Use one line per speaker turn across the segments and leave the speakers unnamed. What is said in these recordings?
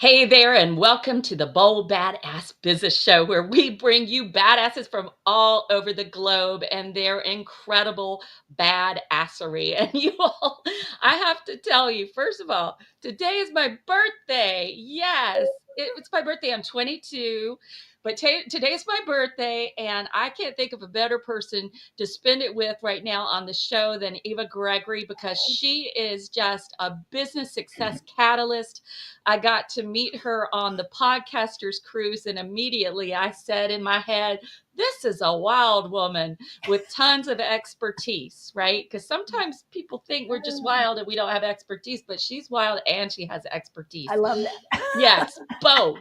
Hey there, and welcome to the Bold Badass Business Show, where we bring you badasses from all over the globe and their incredible badassery. And you all, I have to tell you, first of all, today is my birthday. Yes, it's my birthday. I'm 22, but today is my birthday, and I can't think of a better person to spend it with right now on the show than Eva Gregory, because she is just a business success catalyst. I got to meet her on the podcasters cruise, and immediately I said in my head, this is a wild woman with tons of expertise, right? Because sometimes people think we're just wild and we don't have expertise, but she's wild and she has expertise.
I love that.
Yes, both.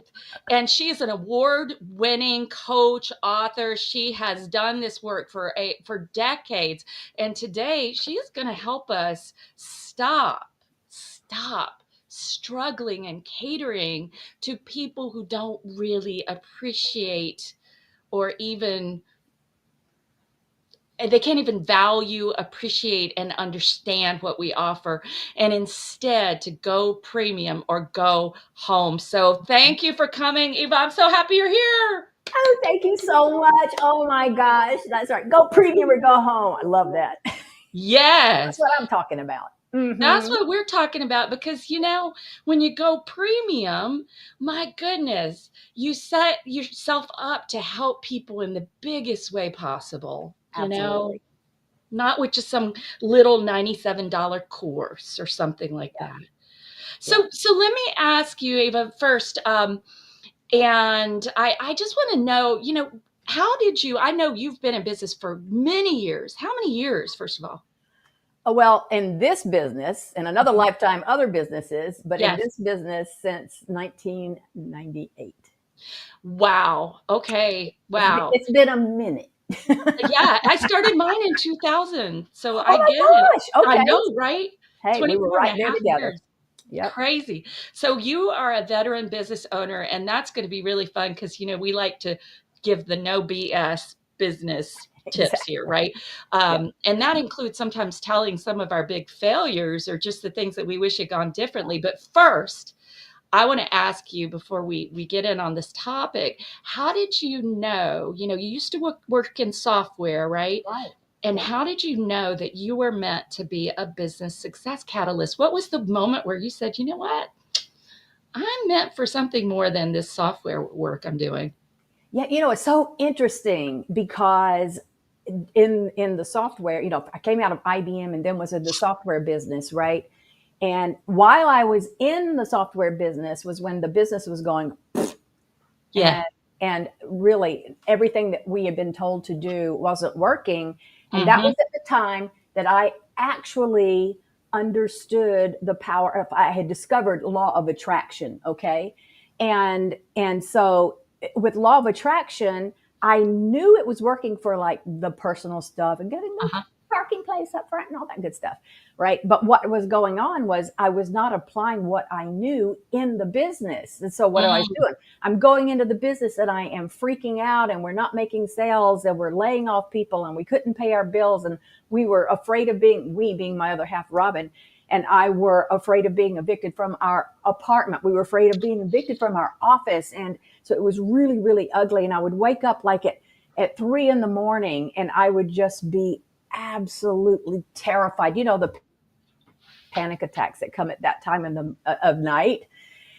And she's an award-winning coach, author. She has done this work for decades. And today she is going to help us stop struggling and catering to people who don't really appreciate or even they can't even value, appreciate, and understand what we offer, and instead to go premium or go home. So thank you for coming, Eva. I'm so happy you're here.
Oh, thank you so much. Oh my gosh. That's right. Go premium or go home. I love that. That's
Yes.
what I'm talking about.
That's what we're talking about, because, when you go premium, my goodness, you set yourself up to help people in the biggest way possible,
Absolutely.
not with just some little $97 course or something like
Yeah.
that.
Yeah.
So let me ask you, Ava, first, and I just want to know, how did you, I know you've been in business for many years. How many years, first of all?
Oh, well, in this business, in another lifetime, other businesses, but in
Yes.
this business since 1998.
Wow. Okay. Wow.
It's been a minute.
Yeah, I started mine in 2000, so
Oh
I
my
get it.
gosh.
I
Okay.
know, right?
Hey, we were
24 and
right
a
there
half
together.
years.
Yep.
Crazy. So you are a veteran business owner, and that's going to be really fun because, we like to give the no BS business tips here,
Exactly.
right?
Yeah.
And that includes sometimes telling some of our big failures or just the things that we wish had gone differently. But first, I want to ask you, before we get in on this topic, how did you know, you used to work in software, right?
Right.
And
Yeah.
how did you know that you were meant to be a business success catalyst? What was the moment where you said, you know what? I'm meant for something more than this software work I'm doing?
Yeah, it's so interesting because in the software, I came out of IBM and then was in the software business, right? And while I was in the software business was when the business was going,
Yeah.
and really everything that we had been told to do wasn't working. And that
Mm-hmm.
was at the time that I actually understood the power of, I had discovered law of attraction. Okay. And so with law of attraction, I knew it was working for like the personal stuff and getting the
Uh-huh.
parking place up front and all that good stuff. Right. But what was going on was I was not applying what I knew in the business. And so what I was
Mm.
doing, I'm going into the business and I am freaking out and we're not making sales and we're laying off people and we couldn't pay our bills. And we were afraid of being my other half, Robin, and I were afraid of being evicted from our apartment. We were afraid of being evicted from our office. And so it was really, really ugly. And I would wake up like at 3 a.m. and I would just be absolutely terrified. The panic attacks that come at that time of night.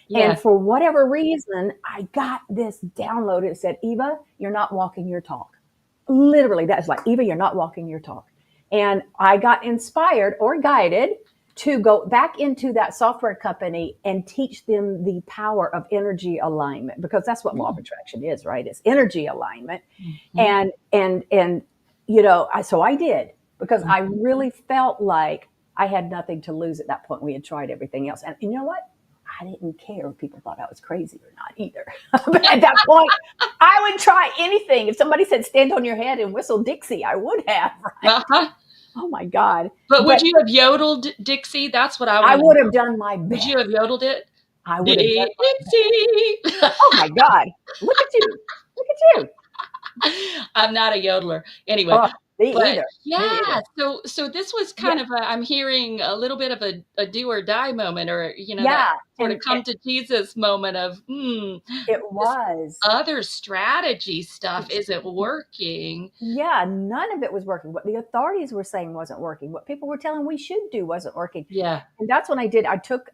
And
Yeah.
for whatever reason, I got this download. It said, Eva, you're not walking your talk. Literally, that's like, Eva, you're not walking your talk. And I got inspired or guided to go back into that software company and teach them the power of energy alignment, because that's what law of attraction is, right? It's energy alignment.
Mm-hmm.
And so I did, because I really felt like I had nothing to lose at that point. We had tried everything else. And you know what? I didn't care if people thought I was crazy or not either. But at that point, I would try anything. If somebody said, stand on your head and whistle Dixie, I would have, right?
Uh-huh.
Oh my God.
But would
But
you have yodeled Dixie? That's what I
I
want to
would have
know.
done my
Would
best.
you have yodeled it?
I would have done my best.
Dixie.
Oh my God. Look at you. Look at you.
I'm not a yodeler. Anyway,
Oh. Me
But
either. Me
yeah,
either.
so this was
Yeah.
kind of a I'm hearing a little bit of a do or die moment or, that
Yeah.
sort of come to Jesus moment of,
It
this
was.
other strategy stuff isn't working.
Yeah, none of it was working. What the authorities were saying wasn't working. What people were telling we should do wasn't working.
Yeah.
And that's when I did. I took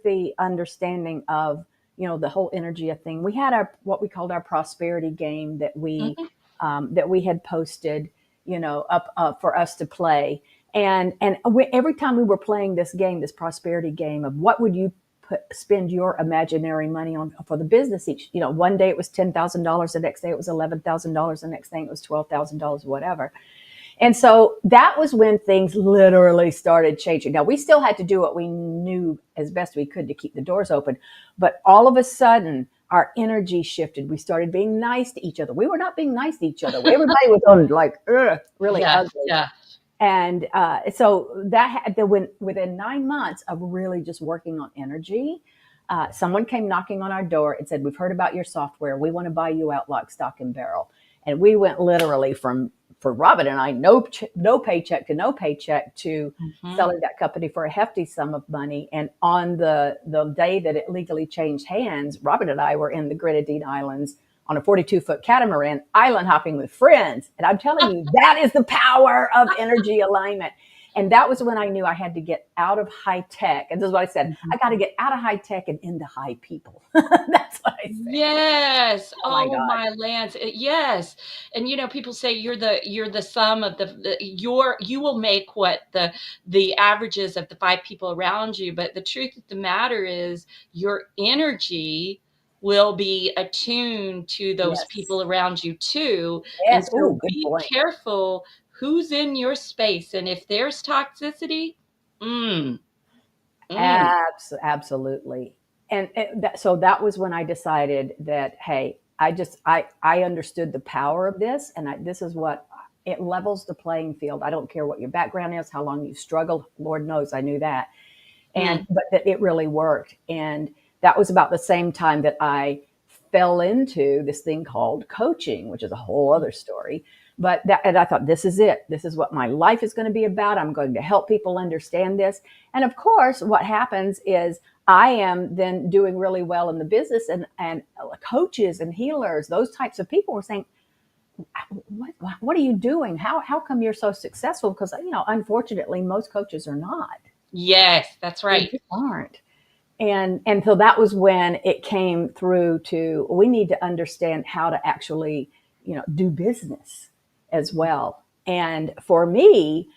the understanding of the whole energy of thing. We had our what we called our prosperity game
Mhm.
that we had posted, up for us to play. And every time we were playing this game, this prosperity game of what would you spend your imaginary money on for the business each. One day it was $10,000, the next day it was $11,000, the next thing it was $12,000, whatever. And so that was when things literally started changing. Now we still had to do what we knew as best we could to keep the doors open, but all of a sudden our energy shifted. We started being nice to each other. We were not being nice to each other. Everybody was on like really
Yeah,
ugly.
yeah.
And so that had within 9 months of really just working on energy, someone came knocking on our door and said, "We've heard about your software. We want to buy you out lock, stock, and barrel." And we went literally from for Robin and I, no paycheck to no paycheck to
Mhm.
selling that company for a hefty sum of money. And on the day that it legally changed hands, Robin and I were in the Grenadine Islands on a 42-foot catamaran, island hopping with friends. And I'm telling you, that is the power of energy alignment. And that was when I knew I had to get out of high tech. And this is what I said:
Mhm.
I got to get out of high tech and into high people. That's what I said.
Yes.
Oh my
Oh
God.
my lands. Yes. And people say you're the sum of you will make what the averages of the five people around you, but the truth of the matter is your energy will be attuned to those
Yes.
people around you too. And
Yes.
so
Oh, good
be
point.
careful who's in your space. And if there's toxicity, mm, mm,
Absolutely. So that was when I decided that, hey, I understood the power of this, and this is what it levels the playing field. I don't care what your background is, how long you struggled. Lord knows I knew that, and
mm,
but that it really worked. And that was about the same time that I fell into this thing called coaching, which is a whole other story. And I thought, this is it. This is what my life is going to be about. I'm going to help people understand this. And of course, what happens is I am then doing really well in the business, and coaches and healers, those types of people were saying, what are you doing? How come you're so successful? Because, unfortunately, most coaches are not.
yes, that's
They
right.
just aren't. And so that was when it came through to, we need to understand how to actually do business as well. And for me,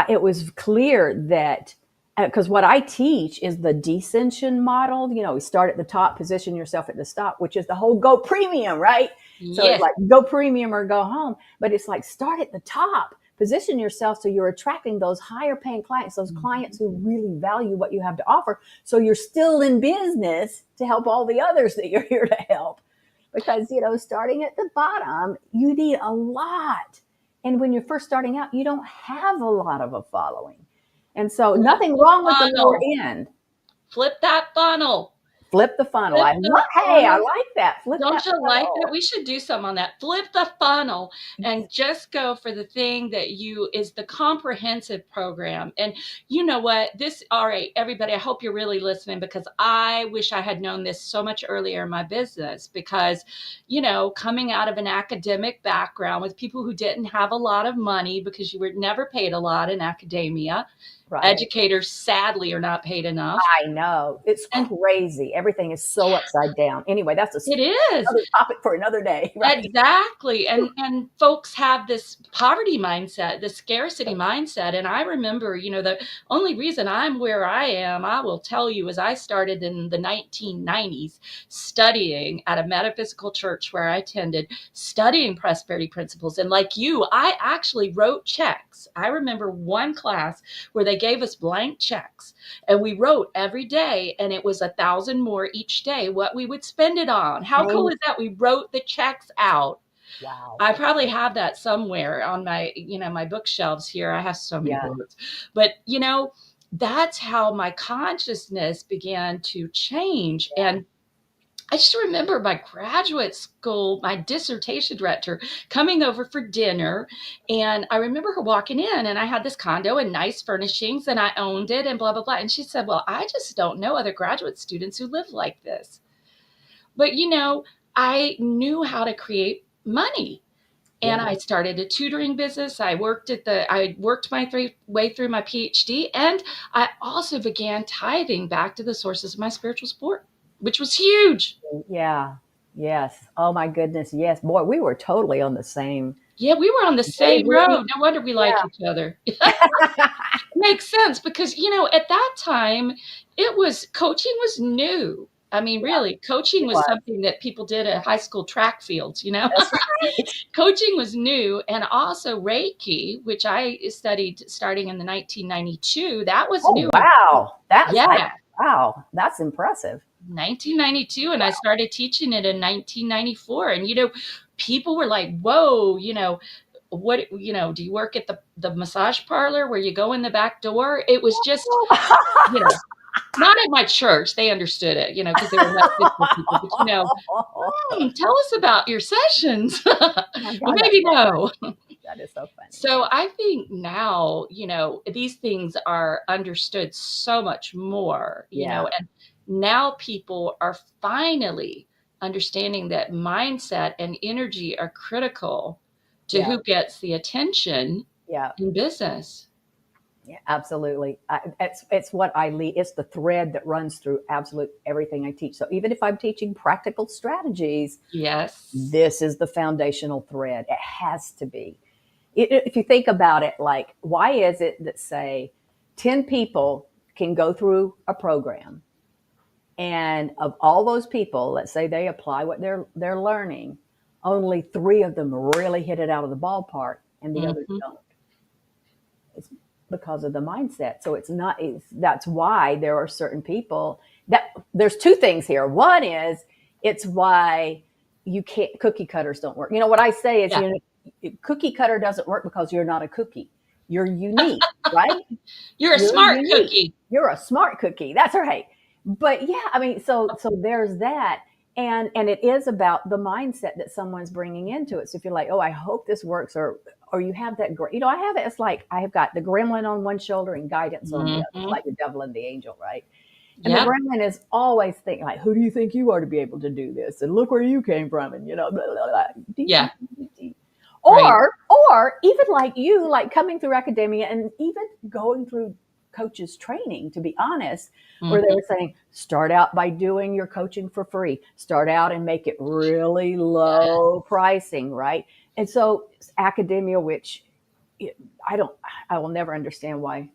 it was clear that, because what I teach is the descension model. We start at the top, position yourself at the top, which is the whole go premium, right? So it's
Yes.
like go premium or go home, but it's like start at the top, position yourself so you're attracting those higher paying clients, those clients who really value what you have to offer, so you're still in business to help all the others that you're here to help. Because starting at the bottom, you need a lot, and when you're first starting out, you don't have a lot of a following. And so
Flip
nothing
the
wrong with the lower
funnel.
end.
Flip that funnel.
Flip the funnel.
Flip the
Hey, I
funnel.
like that. Flip
Don't
that
you like that?
funnel.
We should do something on that. Flip the funnel and just go for the thing that you is the comprehensive program. And you know what? All right, everybody, I hope you're really listening, because I wish I had known this so much earlier in my business, because, coming out of an academic background with people who didn't have a lot of money, because you were never paid a lot in academia.
Right.
Educators sadly are not paid enough.
I know. It's
And
crazy. Everything is so upside down. Anyway, that's
it is.
another topic for another day, right?
Exactly. And folks have this poverty mindset, this scarcity mindset. And I remember, the only reason I'm where I am, I will tell you, is I started in the 1990s studying at a metaphysical church where I attended, studying prosperity principles. And like you, I actually wrote checks. I remember one class where they gave us blank checks, and we wrote every day, and it was 1,000 more each day what we would spend it on. How cool
Amazing.
is that? We wrote the checks out.
Wow.
I probably have that somewhere on my bookshelves here. I have so many
Yeah.
books. But that's how my consciousness began to change. And I just remember my graduate school, my dissertation director coming over for dinner. And I remember her walking in, and I had this condo and nice furnishings, and I owned it and blah, blah, blah. And she said, "Well, I just don't know other graduate students who live like this." But, I knew how to create money. And
Yeah.
I started a tutoring business. I worked my way through my PhD. And I also began tithing back to the sources of my spiritual support, which was huge.
Yeah. Yes. Oh my goodness. Yes. Boy, we were totally on the same
Yeah, we were on the same
wavelength.
road. No wonder we like
Yeah.
each other. It makes sense because, at that time, coaching was new. I mean,
Yeah.
really, coaching
It
was
was.
something that people did at high school track fields.
That's right.
Coaching was new, and also Reiki, which I studied starting in the 1992. That was
Oh
new.
wow.
Yeah,
Wow. That's impressive.
1992, and I
Wow.
started teaching it in 1994. And people were like, "Whoa, what, do you work at the massage parlor where you go in the back door?" It was just, you know, not at my church. They understood it, because they were Metaphysical people. But tell us about your sessions. Well,
Oh my God, that's
maybe
so
no.
that is so funny.
So I think now, these things are understood so much more,
Yeah.
and now people are finally understanding that mindset and energy are critical to
Yeah.
who gets the attention
Yeah.
in business.
Yeah, absolutely. It's what I lead. It's the thread that runs through absolute everything I teach. So even if I'm teaching practical strategies,
Yes.
this is the foundational thread. It has to be. If you think about it, like, why is it that, say, 10 people can go through a program, and of all those people, let's say they apply what they're learning, only three of them really hit it out of the ballpark, and the others
Hmm.
don't. It's because of the mindset. So that's why there are certain people that there's two things here. One is it's why you can't cookie cutters don't work. What I say is,
Yeah.
cookie cutter doesn't work because you're not a cookie. You're unique, right?
You're a
You're
smart
unique.
cookie.
You're a smart cookie. That's right. But yeah, I mean, so there's that, and it is about the mindset that someone's bringing into it. So if you're like, oh, I hope this works, or you have that great, I have it. It's like I have got the gremlin on one shoulder and guidance on the other. It's
Hmm.
like the devil and the angel, right? And the
Yep.
gremlin is always thinking like, who do you think you are to be able to do this? And look where you came from, and blah, blah, blah.
Yeah. Right.
Or even like you, like coming through academia and even going through coaches training, to be honest, where they
Hmm.
were saying, start out by doing your coaching for free, start out and make it really low pricing, right? And so academia, which I don't, I will never understand why.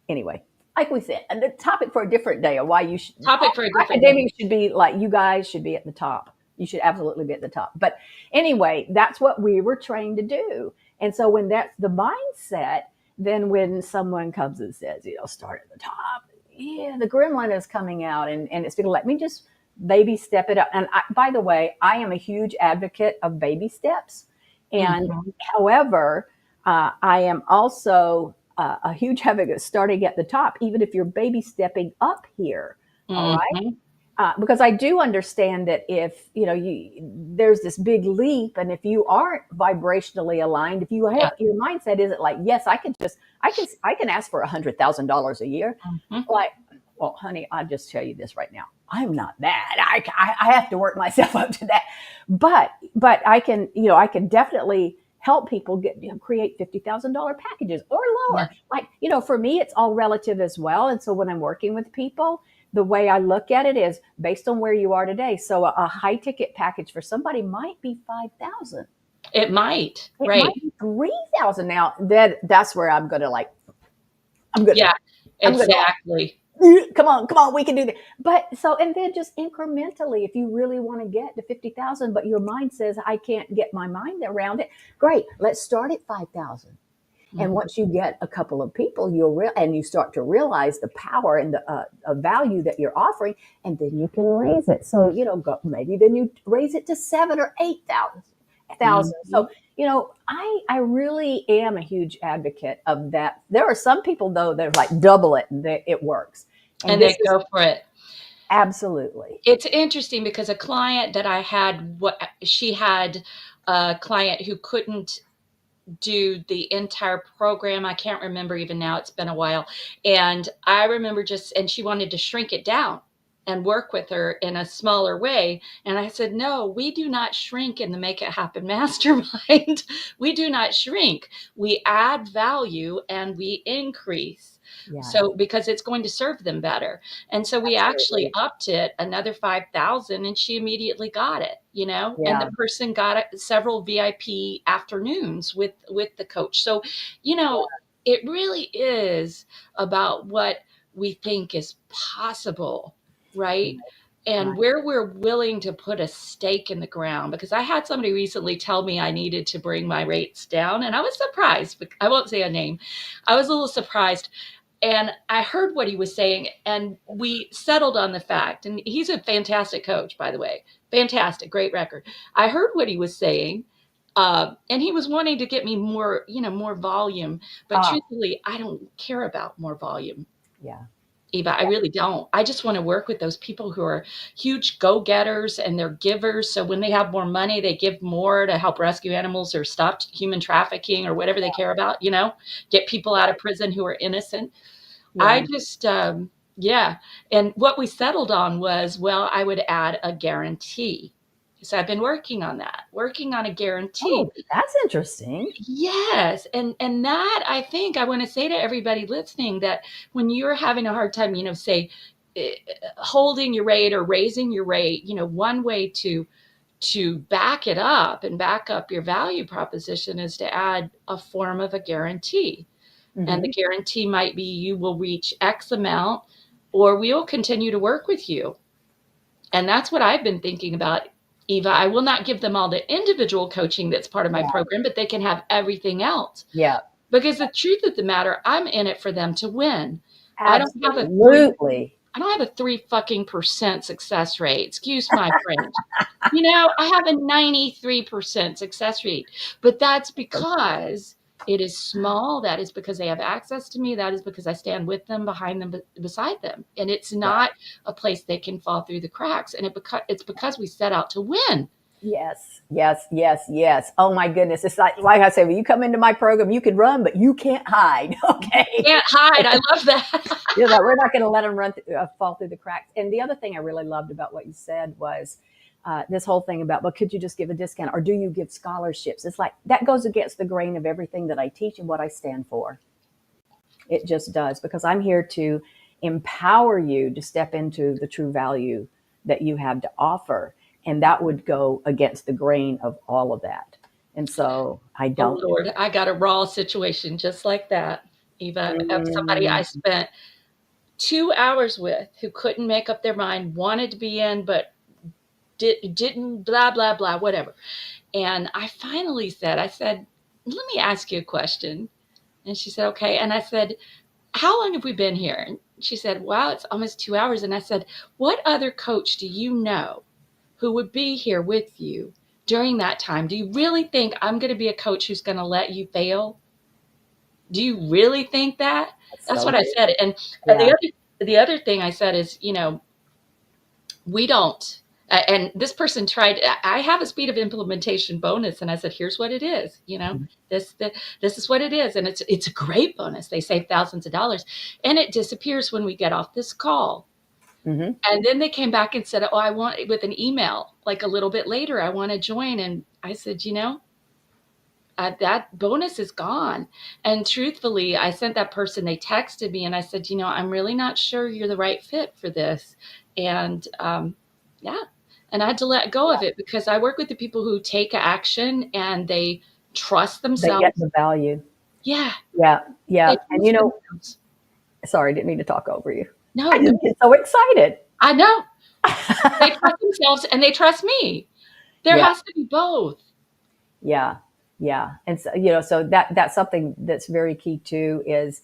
Anyway, like we said, and the topic for a different day of why you should,
Topic for a different day.
academia should be like, you guys should be at the top. You should absolutely be at the top. But anyway, that's what we were trained to do. And so when that's the mindset, then when someone comes and says, start at the top, yeah, the gremlin is coming out, and it's going to let me just baby step it up. And by the way, I am a huge advocate of baby steps. And
Hmm.
however, I am also a huge advocate starting at the top, even if you're baby stepping up here. All right.
Hmm.
Because I do understand that if there's this big leap, and if you aren't vibrationally aligned, if you
Yeah.
have your mindset isn't like, yes, I can ask for $100,000 a year,
Hmm.
like, well, honey, I'll just tell you this right now, I'm not that. I have to work myself up to that, but I can definitely help people create $50,000 packages or
Yeah.
lower. Like, for me, it's all relative as well. And so when I'm working with people, the way I look at it is based on where you are today. So a high ticket package for somebody might be 5,000.
It might.
It
Right.
might be 3,000. Now that's where I'm gonna like, I'm gonna,
Yeah.
I'm gonna
Exactly.
like, come on, we can do that. But so, and then just incrementally, if you really want to get to 50,000, but your mind says, I can't get my mind around it. Great. Let's start at 5,000. And
Mhm.
once you get a couple of people, and you start to realize the power and the value that you're offering, and then you can raise it. So maybe then you raise it to 7 or 8,000.
Mhm.
So I really am a huge advocate of that. There are some people though that are like double it, and it works. And
And
this
they
is
go for it.
Absolutely.
It's interesting because a client that I had, what she had a client who couldn't do the entire program. I can't remember even now. It's been a while. And I remember and she wanted to shrink it down and work with her in a smaller way. And I said, no, we do not shrink in the Make It Happen Mastermind. We do not shrink. We add value and we increase.
Yeah,
So because it's going to serve them better. And so we actually
absolutely.
upped it another 5,000 and she immediately got it, and the
Yeah,
person got several VIP afternoons with the coach. So, it really is about what we think is possible, right? And
right.
where we're willing to put a stake in the ground. Because I had somebody recently tell me I needed to bring my rates down, and I was surprised. But I won't say a name. I was a little surprised, and I heard what he was saying, and we settled on the fact. And he's a fantastic coach, by the way. Fantastic, great record. I heard what he was saying, and he was wanting to get me more, more volume. But
Ah,
truthfully, I don't care about more volume,
yeah,
Eva. I
yeah,
really don't. I just want to work with those people who are huge go-getters and they're givers. So when they have more money, they give more to help rescue animals or stop human trafficking or whatever they care about, get people out of prison who are innocent.
yeah.
I just, yeah. And what we settled on was, well, I would add a guarantee. So I've been working on that, working on a guarantee.
Oh, that's interesting.
Yes. And that, I think I want to say to everybody listening that when you're having a hard time, say, eh, holding your rate or raising your rate, one way to back it up and back up your value proposition is to add a form of a guarantee. And the
Hmm.
guarantee might be you will reach X amount or we'll continue to work with you. And that's what I've been thinking about, Eva. I will not give them all the individual coaching that's part of my
Yeah,
program, but they can have everything else.
yeah,
Because the truth of the matter, I'm in it for them to win. I don't have a three
absolutely.
I don't have a 3 fucking% success rate. Excuse my French. I have a 93% success rate, but that's because it is small. That is because they have access to me. That is because I stand with them, behind them, beside them. And it's
Yeah.
not a place they can fall through the cracks. And it's because we set out to win.
Yes, yes, yes, yes. Oh my goodness. It's like I say, when you come into my program, you can run, but you can't hide. Okay.
Can't hide. I love that.
That we're not going to let them fall through the cracks. And the other thing I really loved about what you said was this whole thing about, well, could you just give a discount or do you give scholarships? It's like that goes against the grain of everything that I teach and what I stand for. It just does because I'm here to empower you to step into the true value that you have to offer. And that would go against the grain of all of that. And so I
Oh,
don't do
Lord. I got a raw situation just like that, Eva,
it.
of somebody I
Mm-hmm.
spent 2 hours with who couldn't make up their mind, wanted to be in, but didn't, blah, blah, blah, whatever. And I finally I said, let me ask you a question. And she said, okay. And I said, how long have we been here? And she said, wow, it's almost 2 hours. And I said, what other coach do you know who would be here with you during that time? Do you really think I'm going to be a coach who's going to let you fail? Do you really think that?
That's
That's
so
what I
good.
said. And
Yeah.
the other thing I said is, we don't. And this person tried. I have a speed of implementation bonus, and I said, "Here's what it is. This is what it is, and it's a great bonus. They save thousands of dollars, and it disappears when we get off this call."
Mm-hmm.
And then they came back and said, "Oh, I want," with an email like a little bit later, "I want to join." And I said, that bonus is gone. And truthfully, I sent that person, they texted me and I said, I'm really not sure you're the right fit for this. And yeah, and I had to let go of it because I work with the people who take action and they trust
They get
themselves.
the value.
Yeah,
Yeah.
they
Yeah. And
trust themselves.
sorry, didn't mean to talk over you. I
No,
just get so excited.
I know. They trust themselves and they trust me. There
Yeah.
has to be both.
Yeah. Yeah. And so, so that's something that's very key too is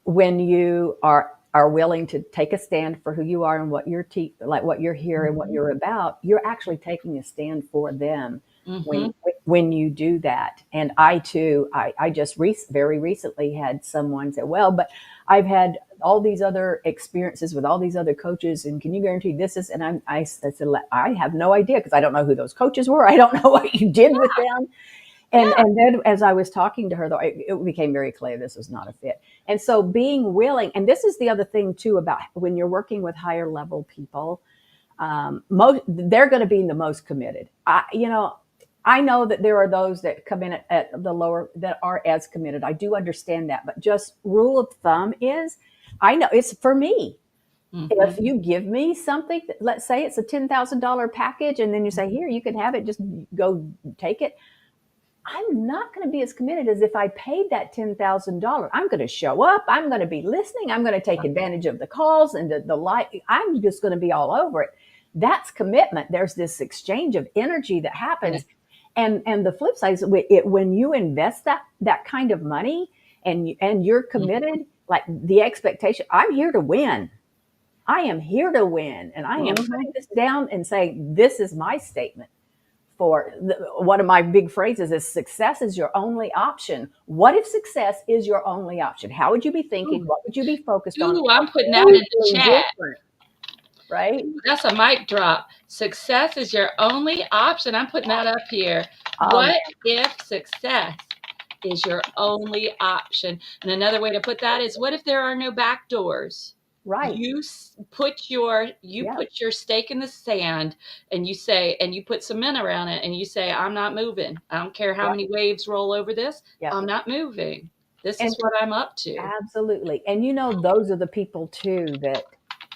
when you are willing to take a stand for who you are and what you're like what you're here and what
Mm-hmm.
you're about, you're actually taking a stand for them when
Mm-hmm.
when you do that. And I too, I just very recently had someone say, well, but I've had all these other experiences with all these other coaches, and can you guarantee this is, and I said, I have no idea because I don't know who those coaches were. I don't know what you did with them.
Yeah.
And then as I was talking to her, though, it became very clear this was not a fit. And so being willing, and this is the other thing too about when you're working with higher level people, they're going to be the most committed. I know that there are those that come in at the lower that are as committed. I do understand that, but just rule of thumb is, I know it's for me.
Mm-hmm.
If you give me something, let's say it's a $10,000 package, and then you say, here, you can have it, just go take it. I'm not going to be as committed as if I paid that $10,000. I'm going to show up. I'm going to be listening. I'm going to take advantage of the calls and the light. I'm just going to be all over it. That's commitment. There's this exchange of energy that
Yeah.
happens. And the flip side is when you invest that kind of money and you're committed, like the expectation, I'm here to win. I am here to win. And I am
Mm-hmm.
putting this down and saying, this is my statement one of my big phrases is success is your only option. What if success is your only option? How would you be thinking? What would you be focused on?
Ooh, I'm putting that in the
Completely
chat.
different, right?
That's a mic drop. Success is your only option. I'm putting that up here.
Um,
What if success is your only option? And another way to put that is, what if there are no back doors?
right.
You
Yeah.
put your stake in the sand, and you say, and you put cement around it, and you say, I'm not moving. I don't care how
Right.
many waves roll over this.
Yeah.
I'm not moving. This
And
is what I'm up to.
absolutely. And those are the people too that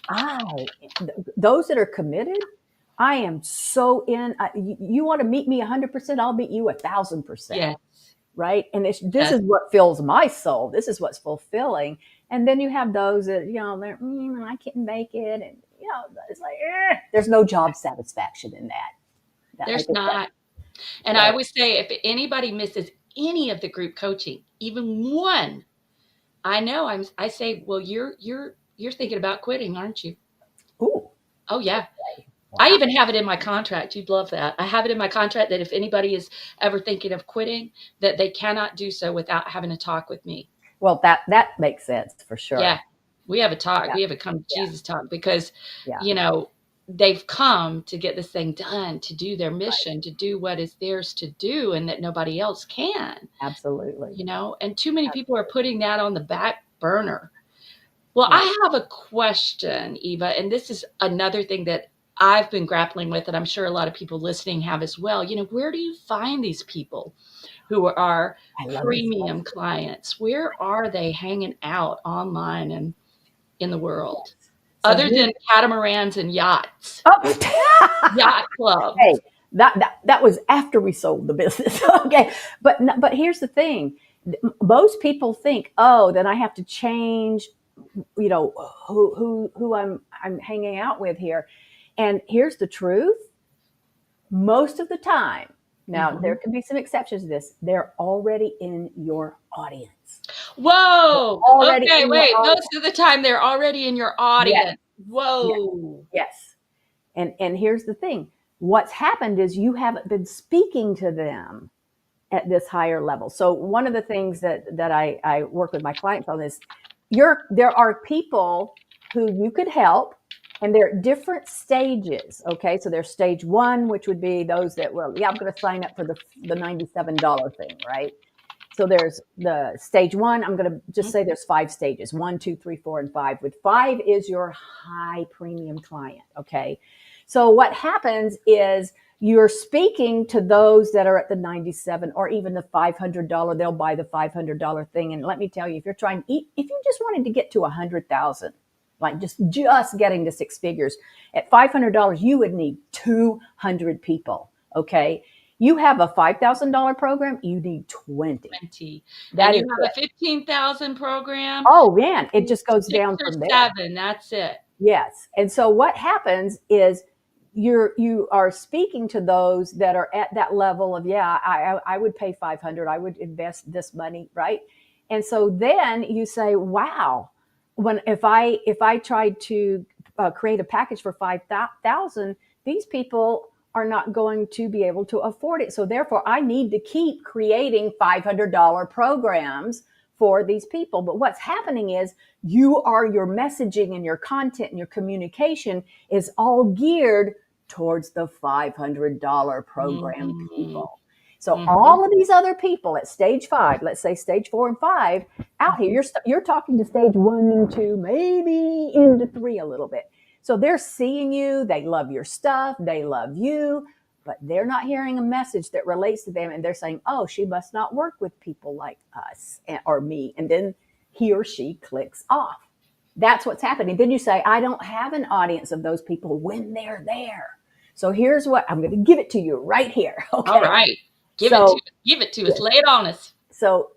I, those that are committed. I am so in. You want to meet me 100%? I'll meet you 1,000%.
Yes,
Right? And this
yes.
is what fills my soul. This is what's fulfilling. And then you have those that I can't make it, and it's like there's no job satisfaction in that. I
There's
think that
not. And I
so.
always say, if anybody misses any of the group coaching, even one, I say, well, you're thinking about quitting, aren't you?
Ooh,
Oh yeah. I
wow.
even have it in my contract. You'd love that. I have it in my contract that if anybody is ever thinking of quitting, that they cannot do so without having a talk with me.
Well, that makes sense for
Yeah.
sure.
We have a talk.
Yeah,
We have a come to
yeah,
Jesus talk because,
yeah.
you know, they've come to get this thing done, to do their
Right.
mission, to do what is theirs to do, and that nobody else can.
Absolutely.
And too many people are putting that on the back burner. Well,
Yeah.
I have a question, Eva, and this is another thing that I've been grappling with, and I'm sure a lot of people listening have as well. Where do you find these people who are
I love this
premium
question.
clients? Where are they hanging out online and in the world,
Yes. So
other
here.
than catamarans and yachts,
Oh.
yacht clubs?
Hey, that was after we sold the business. Okay, but here's the thing: most people think, oh, then I have to change, who I'm hanging out with here. And here's the truth: most of the time, now there
Mhm.
can be some exceptions to this. They're already in your audience.
Whoa.
Already
Okay,
in your
wait.
audience.
Most of the time, they're already in your
Yes,
audience.
yes,
Whoa.
yes. And here's the thing: what's happened is you haven't been speaking to them at this higher level. So one of the things that I work with my clients on is there are people who you could help, and they're at different stages. Okay, so there's stage one, which would be those that, well, yeah, I'm going to sign up for the $97 thing, right? So there's the stage one. I'm going to just say there's 5 stages: one, two, three, four, and five. With five is your high premium client. Okay. So what happens is you're speaking to those that are at the 97 or even the $500. They'll buy the $500 thing. And let me tell you, if you just wanted to get to 100,000, like just getting to 6 figures at $500, you would need 200 people. Okay. You have a $5,000 program, you need 20.
20. And
That
you
is
have
it.
a 15,000 program,
Oh man, it
you need
just goes
6
down
or
from there.
7, that's it.
Yes. And so what happens is you are speaking to those that are at that level of, yeah, I would pay 500, I would invest this money, right? And so then you say, wow, if I tried to create a package for 5,000, these people are not going to be able to afford it. So therefore, I need to keep creating $500 programs for these people. But what's happening is your messaging and your content and your communication is all geared towards the $500 program
Mhm.
people. So
Mhm.
all of these other people at stage 5, let's say stage 4 and 5, out here,
Mhm.
you're talking to stage 1 and 2, maybe into 3 a little bit. So they're seeing you, they love your stuff, they love you, but they're not hearing a message that relates to them. And they're saying, oh, she must not work with people like us or me. And then he or she clicks off. That's what's happening. Then you say, I don't have an audience of those people when they're there. So here's what I'm going to give it to you right here.
All
Okay.
right. Give it to
So,
us. Give it to us. Lay it on us.
so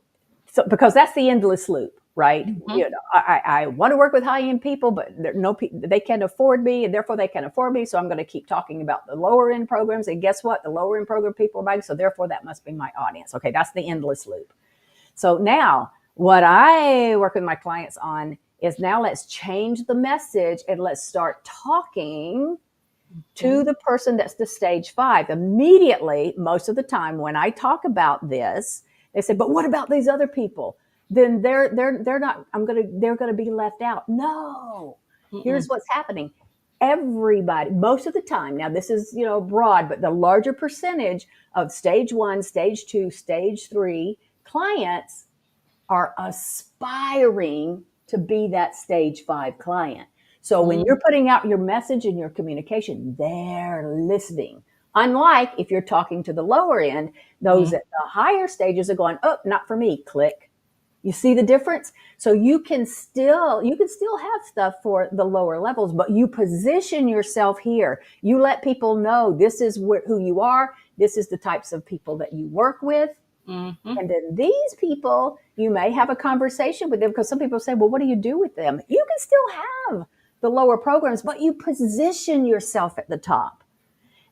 so because that's the endless loop, right?
Mhm.
I want to work with high end people, but they can't afford me, and therefore they can't afford me. So I'm going to keep talking about the lower end programs, and guess what? The lower end program people are buying, so therefore that must be my audience. Okay, that's the endless loop. So now what I work with my clients on is now let's change the message and let's start talking to
Mhm.
the person that's the stage 5 immediately. Most of the time when I talk about this, they say, but what about these other people? Then they're not, they're going to be left out. No, here's
Mm-mm.
what's happening. Everybody, most of the time, now this is, broad, but the larger percentage of stage 1, stage 2, stage 3 clients are aspiring to be that stage 5 client. So when
Mm.
you're putting out your message and your communication, they're listening. Unlike if you're talking to the lower end, those
Mm.
at the higher stages are going, oh, not for me, click. You see the difference? So you can still have stuff for the lower levels, but you position yourself here. You let people know this is who you are. This is the types of people that you work with.
Mhm.
And then these people, you may have a conversation with them because some people say, well, what do you do with them? You can still have the lower programs, but you position yourself at the top.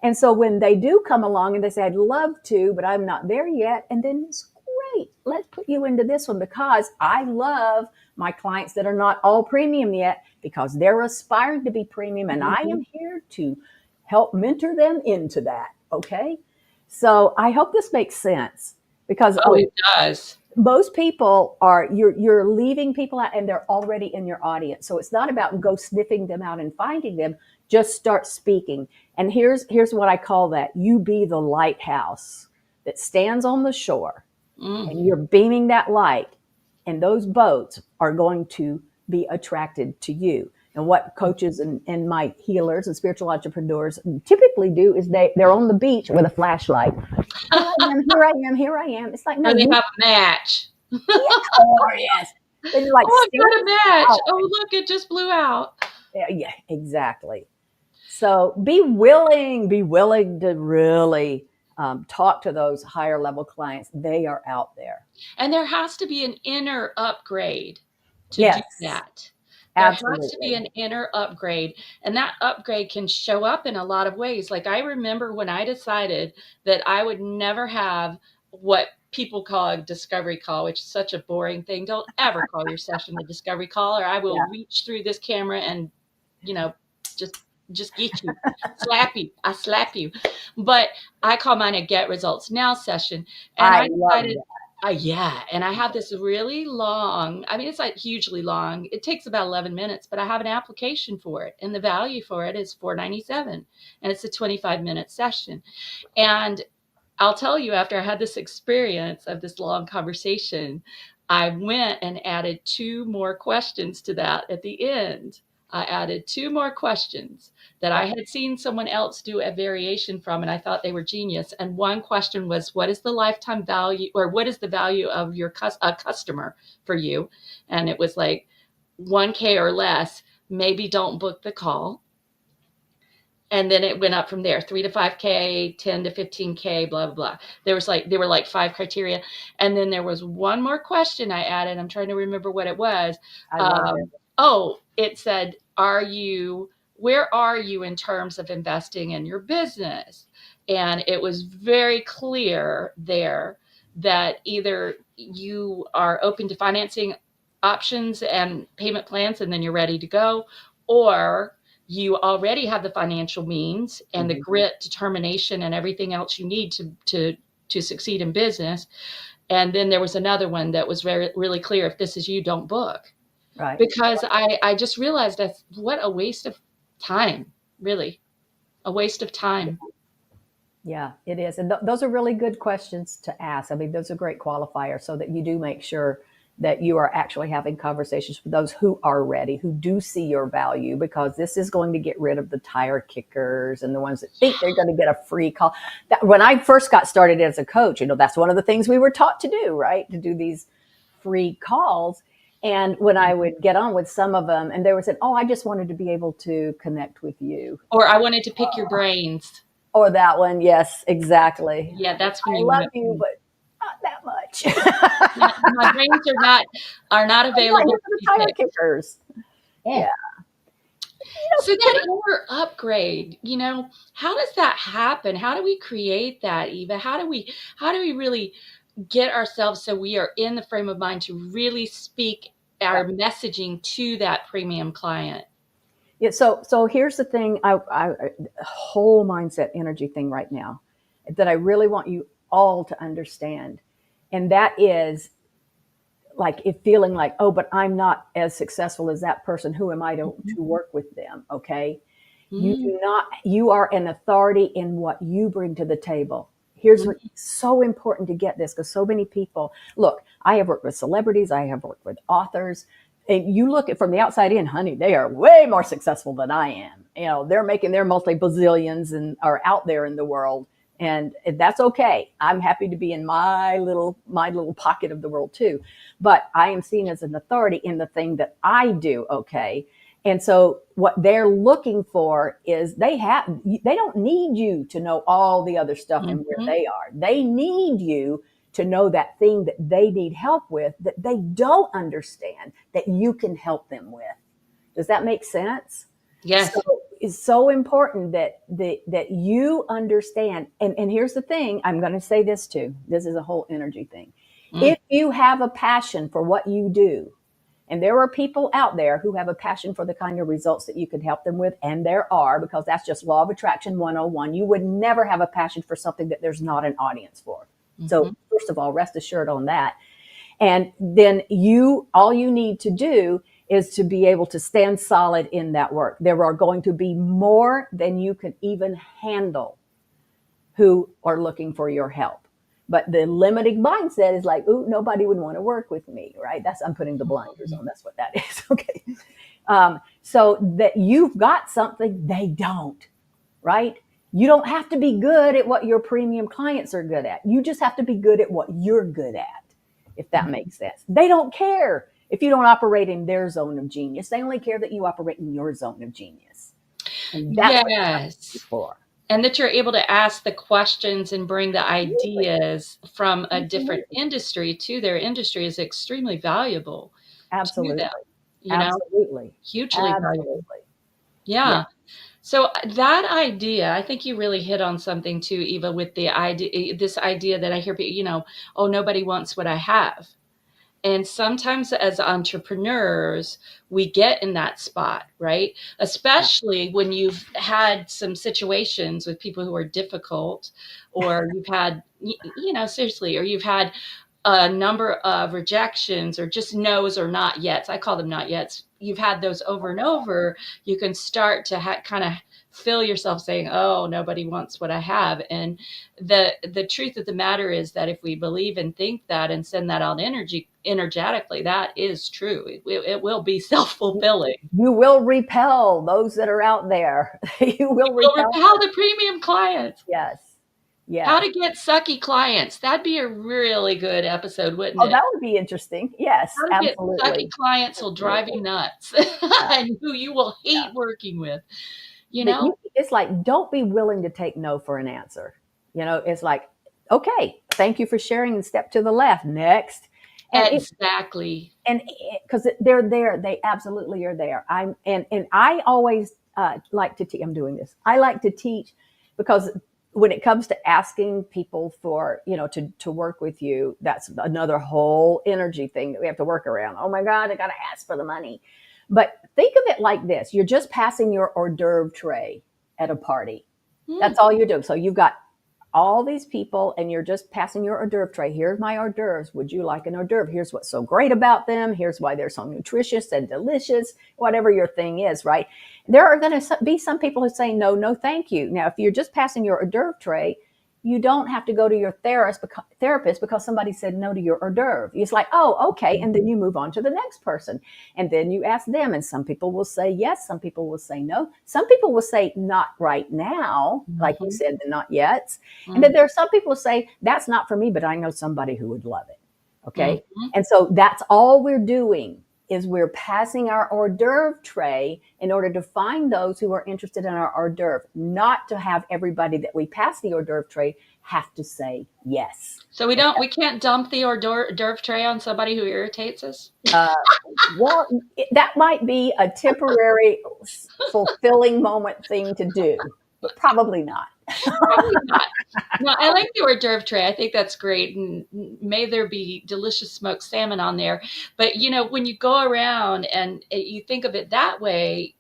And so when they do come along and they say, I'd love to, but I'm not there yet, and then it's great. Let's put you into this one because I love my clients that are not all premium yet because they're aspiring to be premium. And I
Mhm.
am here to help mentor them into that. Okay. So I hope this makes sense because
Oh, it does.
most people are you're leaving people out and they're already in your audience, so it's not about go sniffing them out and finding them. Just start speaking. And here's what I call that: you be the lighthouse that stands on the shore,
Mm.
and you're beaming that light, and those boats are going to be attracted to you. And what coaches and my healers and spiritual entrepreneurs typically do is they're on the beach with a flashlight. Here I am, here I am, here I am. It's like, no,
Or they
you
have a match.
or yes. Then you're like,
Oh,
stand
I've got a match.
out.
Oh, look, it just blew out.
Yeah, yeah, exactly. So be willing to really talk to those higher level clients. They are out there.
And there has to be an inner upgrade to do
Yes,
that. There has to be
absolutely.
an inner upgrade, and that upgrade can show up in a lot of ways. Like, I remember when I decided that I would never have what people call a discovery call, which is such a boring thing. Don't ever call your session a discovery call, or I will
Yeah,
reach through this camera and, you know, just get you, slap you. I slap you. But I call mine a get results now session. And
I
I
love
decided, yeah, and I have this really long, I mean, it's like hugely long. It takes about 11 minutes, but I have an application for it, and the value for it is $4.97, and it's a 25-minute session. And I'll tell you, after I had this experience of this long conversation, I went and added 2 more questions to that at the end. I added 2 more questions that I
that.
had seen someone else do a variation from, and I thought they were genius. And one question was, what is the lifetime value, or what is the value of your customer for you? And it was like 1K or less, maybe don't book the call. And then it went up from there, 3 to 5K, 10 to 15K, blah, blah, blah. There were like 5 criteria. And then there was one more question I added. I'm trying to remember what it was.
I love it.
Oh, it said, where are you in terms of investing in your business? And it was very clear there that either you are open to financing options and payment plans, and then you're ready to go, or you already have the financial means and the
Mhm.
grit, determination, and everything else you need to succeed in business, And then there was another one that was very really clear, if this is you, don't book.
Right.
Because I just realized that what a waste of time, really, a waste of time.
Yeah, it is. And those are really good questions to ask. I mean, those are great qualifiers so that you do make sure that you are actually having conversations with those who are ready, who do see your value, because this is going to get rid of the tire kickers and the ones that think they're going to get a free call. When I first got started as a coach, that's one of the things we were taught to do, right? To do these free calls. And when I would get on with some of them and they were saying, "Oh, I just wanted to be able to connect with you."
Or I wanted to pick your brains.
Or that one. Yes, exactly.
Yeah, that's when
I
you
love
want
you,
to.
but not that much.
Yeah, my brains are not
I'm not here
available
for
to
the
be
tire
picked.
kickers. Yeah.
So that inner upgrade, how does that happen? How do we create that, Eva? How do we really get ourselves so we are in the frame of mind to really speak
Yeah.
our messaging to that premium client?
Yeah. So here's the thing. Whole mindset energy thing right now that I really want you all to understand, and that is like if feeling like, oh, but I'm not as successful as that person. Who am I to work with them? Okay. You
Mm,
do not, you are an authority in what you bring to the table. Here's what's
mm,
so important to get this, because so many people look, I have worked with celebrities, I have worked with authors, and you look at from the outside in, honey, they are way more successful than I am. They're making their multi bazillions and are out there in the world. And that's okay. I'm happy to be in my little pocket of the world too. But I am seen as an authority in the thing that I do. Okay. And so what they're looking for is they don't need you to know all the other stuff and where
mhm.
they are. They need you to know that thing that they need help with that they don't understand that you can help them with. Does that make sense? So
Yes.
it's so important that you understand. And here's the thing, I'm going to say this too. This is a whole energy thing.
Mm,
If you have a passion for what you do, and there are people out there who have a passion for the kind of results that you can help them with. And there are, because that's just law of attraction 101. You would never have a passion for something that there's not an audience for. So,
mhm.
first of all, rest assured on that. And then all you need to do is to be able to stand solid in that work. There are going to be more than you can even handle who are looking for your help. But the limiting mindset is like, ooh, nobody would want to work with me, right? I'm putting the blinders on. That's what that is. Okay. So that you've got something they don't, right? You don't have to be good at what your premium clients are good at. You just have to be good at what you're good at, if that makes sense. They don't care if you don't operate in their zone of genius. They only care that you operate in your zone of genius. And that's what you're
Yes.
for.
And that you're able to ask the questions and bring the
Absolutely.
ideas from a different
Absolutely.
industry to their industry is extremely valuable to them,
Absolutely.
you know,
Absolutely.
hugely valuable.
Absolutely. Yeah.
Yeah. So that idea, I think you really hit on something too, Eva, with the idea, this idea that I hear people, oh, nobody wants what I have. And sometimes as entrepreneurs, we get in that spot, right?
Yeah.
Especially when you've had some situations with people who are difficult, or you've had, seriously, or you've had a number of rejections or just no's or not yets. I call them not yets. You've had those over and over. You can start to kind of feel yourself saying, "Oh, nobody wants what I have." And the truth of the matter is that if we believe and think that and send that out energetically, that is true. It will be self fulfilling.
You will repel those that are out there. You will
Will
repel.
repel the premium clients.
Yes.
How
Yes.
to get sucky clients. That'd be a really good episode, wouldn't
Oh,
it?
that would be interesting. Yes,
How to get sucky
absolutely.
clients will drive
Absolutely.
you nuts
Yeah.
and who you will
Yeah.
hate working with, you
But
know?
it's like, don't be willing to take no for an answer. It's like, okay, thank you for sharing and step to the left. Next. And it,
Exactly.
and because they're there, they absolutely are there. And I always like to teach. I'm doing this. I like to teach because when it comes to asking people for to work with you, that's another whole energy thing that we have to work around. Oh my God, I got to ask for the money. But think of it like this: you're just passing your hors d'oeuvre tray at a party.
Hmm.
That's all you're doing. So you've got all these people and you're just passing your hors d'oeuvre tray. Here's my hors d'oeuvres. Would you like an hors d'oeuvre? Here's what's so great about them. Here's why they're so nutritious and delicious, whatever your thing is, right? There are going to be some people who say, no, no, thank you. Now, if you're just passing your hors d'oeuvre tray, you don't have to go to your therapist because somebody said no to your hors d'oeuvre. It's like, oh, okay. And then you move on to the next person. And then you ask them. And some people will say yes. Some people will say no. Some people will say not right now, like you
Mhm.
said, the not yet. And then
Mhm.
there are some people who say, that's not for me, but I know somebody who would love it. Okay.
Mhm.
And so that's all we're doing is we're passing our hors d'oeuvre tray in order to find those who are interested in our hors d'oeuvre, not to have everybody that we pass the hors d'oeuvre tray have to say yes.
So we can't dump the hors d'oeuvre tray on somebody who irritates us.
Uh, well, that might be a temporary, fulfilling moment thing to do, but probably not.
Probably not. No, I like the hors d'oeuvre tray. I think that's great, and may there be delicious smoked salmon on there. But when you go around and you think of it that way,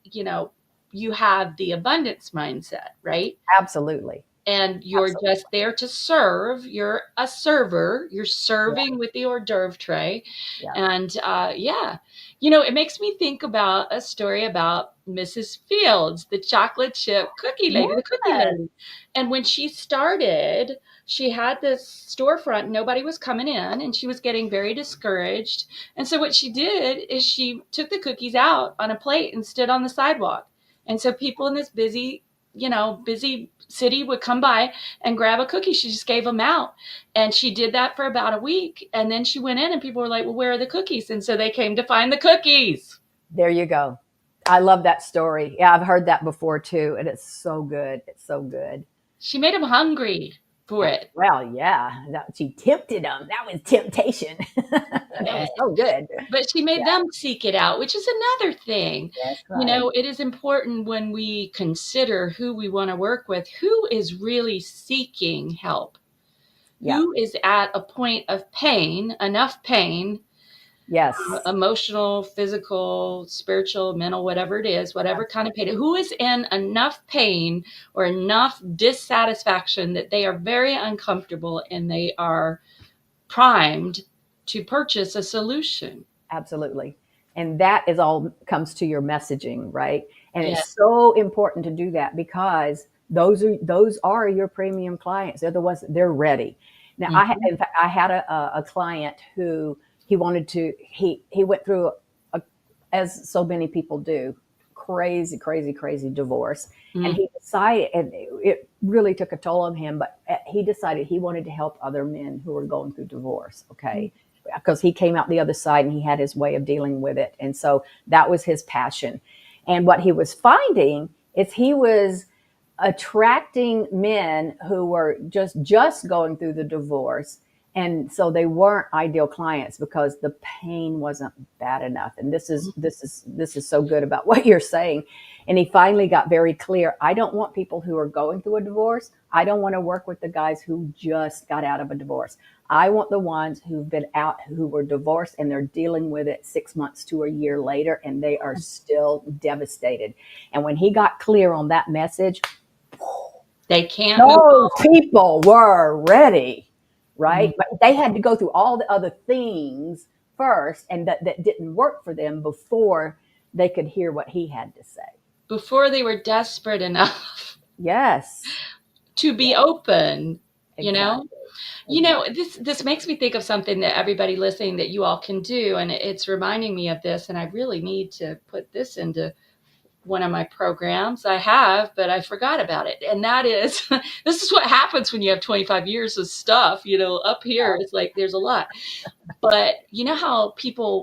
you have the abundance mindset, right?
Absolutely.
And you're
Absolutely.
just there to serve. You're a server. You're
Yeah.
serving with the hors d'oeuvre tray.
Yeah.
And yeah, it makes me think about a story about Mrs. Fields, the chocolate chip cookie lady, the cookie
Yes.
lady. And when she started, she had this storefront. Nobody was coming in, and she was getting very discouraged. And so what she did is she took the cookies out on a plate and stood on the sidewalk. And so people in this busy city would come by and grab a cookie. She just gave them out. And she did that for about a week. And then she went in and people were like, well, where are the cookies? And so they came to find the cookies.
There you go. I love that story. Yeah, I've heard that before too, and it's so good. It's so good.
She made them hungry for it.
Well, yeah, she tempted them. That was temptation. That was so good.
But she
Yeah,
made them seek it out, which is another thing.
that's right.
It is important when we consider who we want to work with, who is really seeking help,
Yeah.
who is at a point of pain, enough pain,
Yes.
emotional, physical, spiritual, mental, whatever it is, whatever kind of pain, who is in enough pain or enough dissatisfaction that they are very uncomfortable and they are primed to purchase a solution.
Absolutely. And that is all comes to your messaging, right? And
Yeah.
it's so important to do that because those are your premium clients. They're the ones they're ready. Now,
Mhm.
in fact, I had a client who he went through a, as so many people do, crazy, crazy, crazy divorce, and
Mm.
he decided, and it really took a toll on him. But he decided he wanted to help other men who were going through divorce. Okay, because he came out the other side and he had his way of dealing with it. And so that was his passion. And what he was finding is he was attracting men who were just going through the divorce, and so they weren't ideal clients because the pain wasn't bad enough. And this is so good about what you're saying. And he finally got very clear, I don't want people who are going through a divorce. I don't want to work with the guys who just got out of a divorce. I want the ones who've been out, who were divorced and they're dealing with it 6 months to a year later, and they are still devastated. And when he got clear on that message,
They can't move
those
on.
people were ready, right?
Mm.
But they had to go through all the other things first, and that didn't work for them before they could hear what he had to say.
Before they were desperate enough
Yes,
to be
yes,
open, you know?
exactly, exactly.
This makes me think of something that everybody listening that you all can do, and it's reminding me of this, and I really need to put this into one of my programs. I have, but I forgot about it. And that is, this is what happens when you have 25 years of stuff, up here, it's like there's a lot. But you know how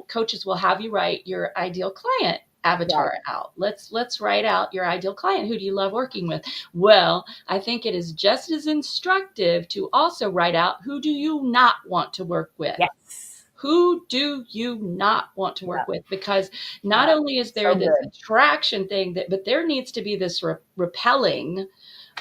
coaches will have you write your ideal client
Right.
avatar out. Let's write out your ideal client. Who do you love working with? Well, I think it is just as instructive to also write out who do you not want to work with.
Yes.
Who do you not want to
Yeah.
work with? Because not
Yeah.
only is there
So
this
good.
attraction thing, but there needs to be this repelling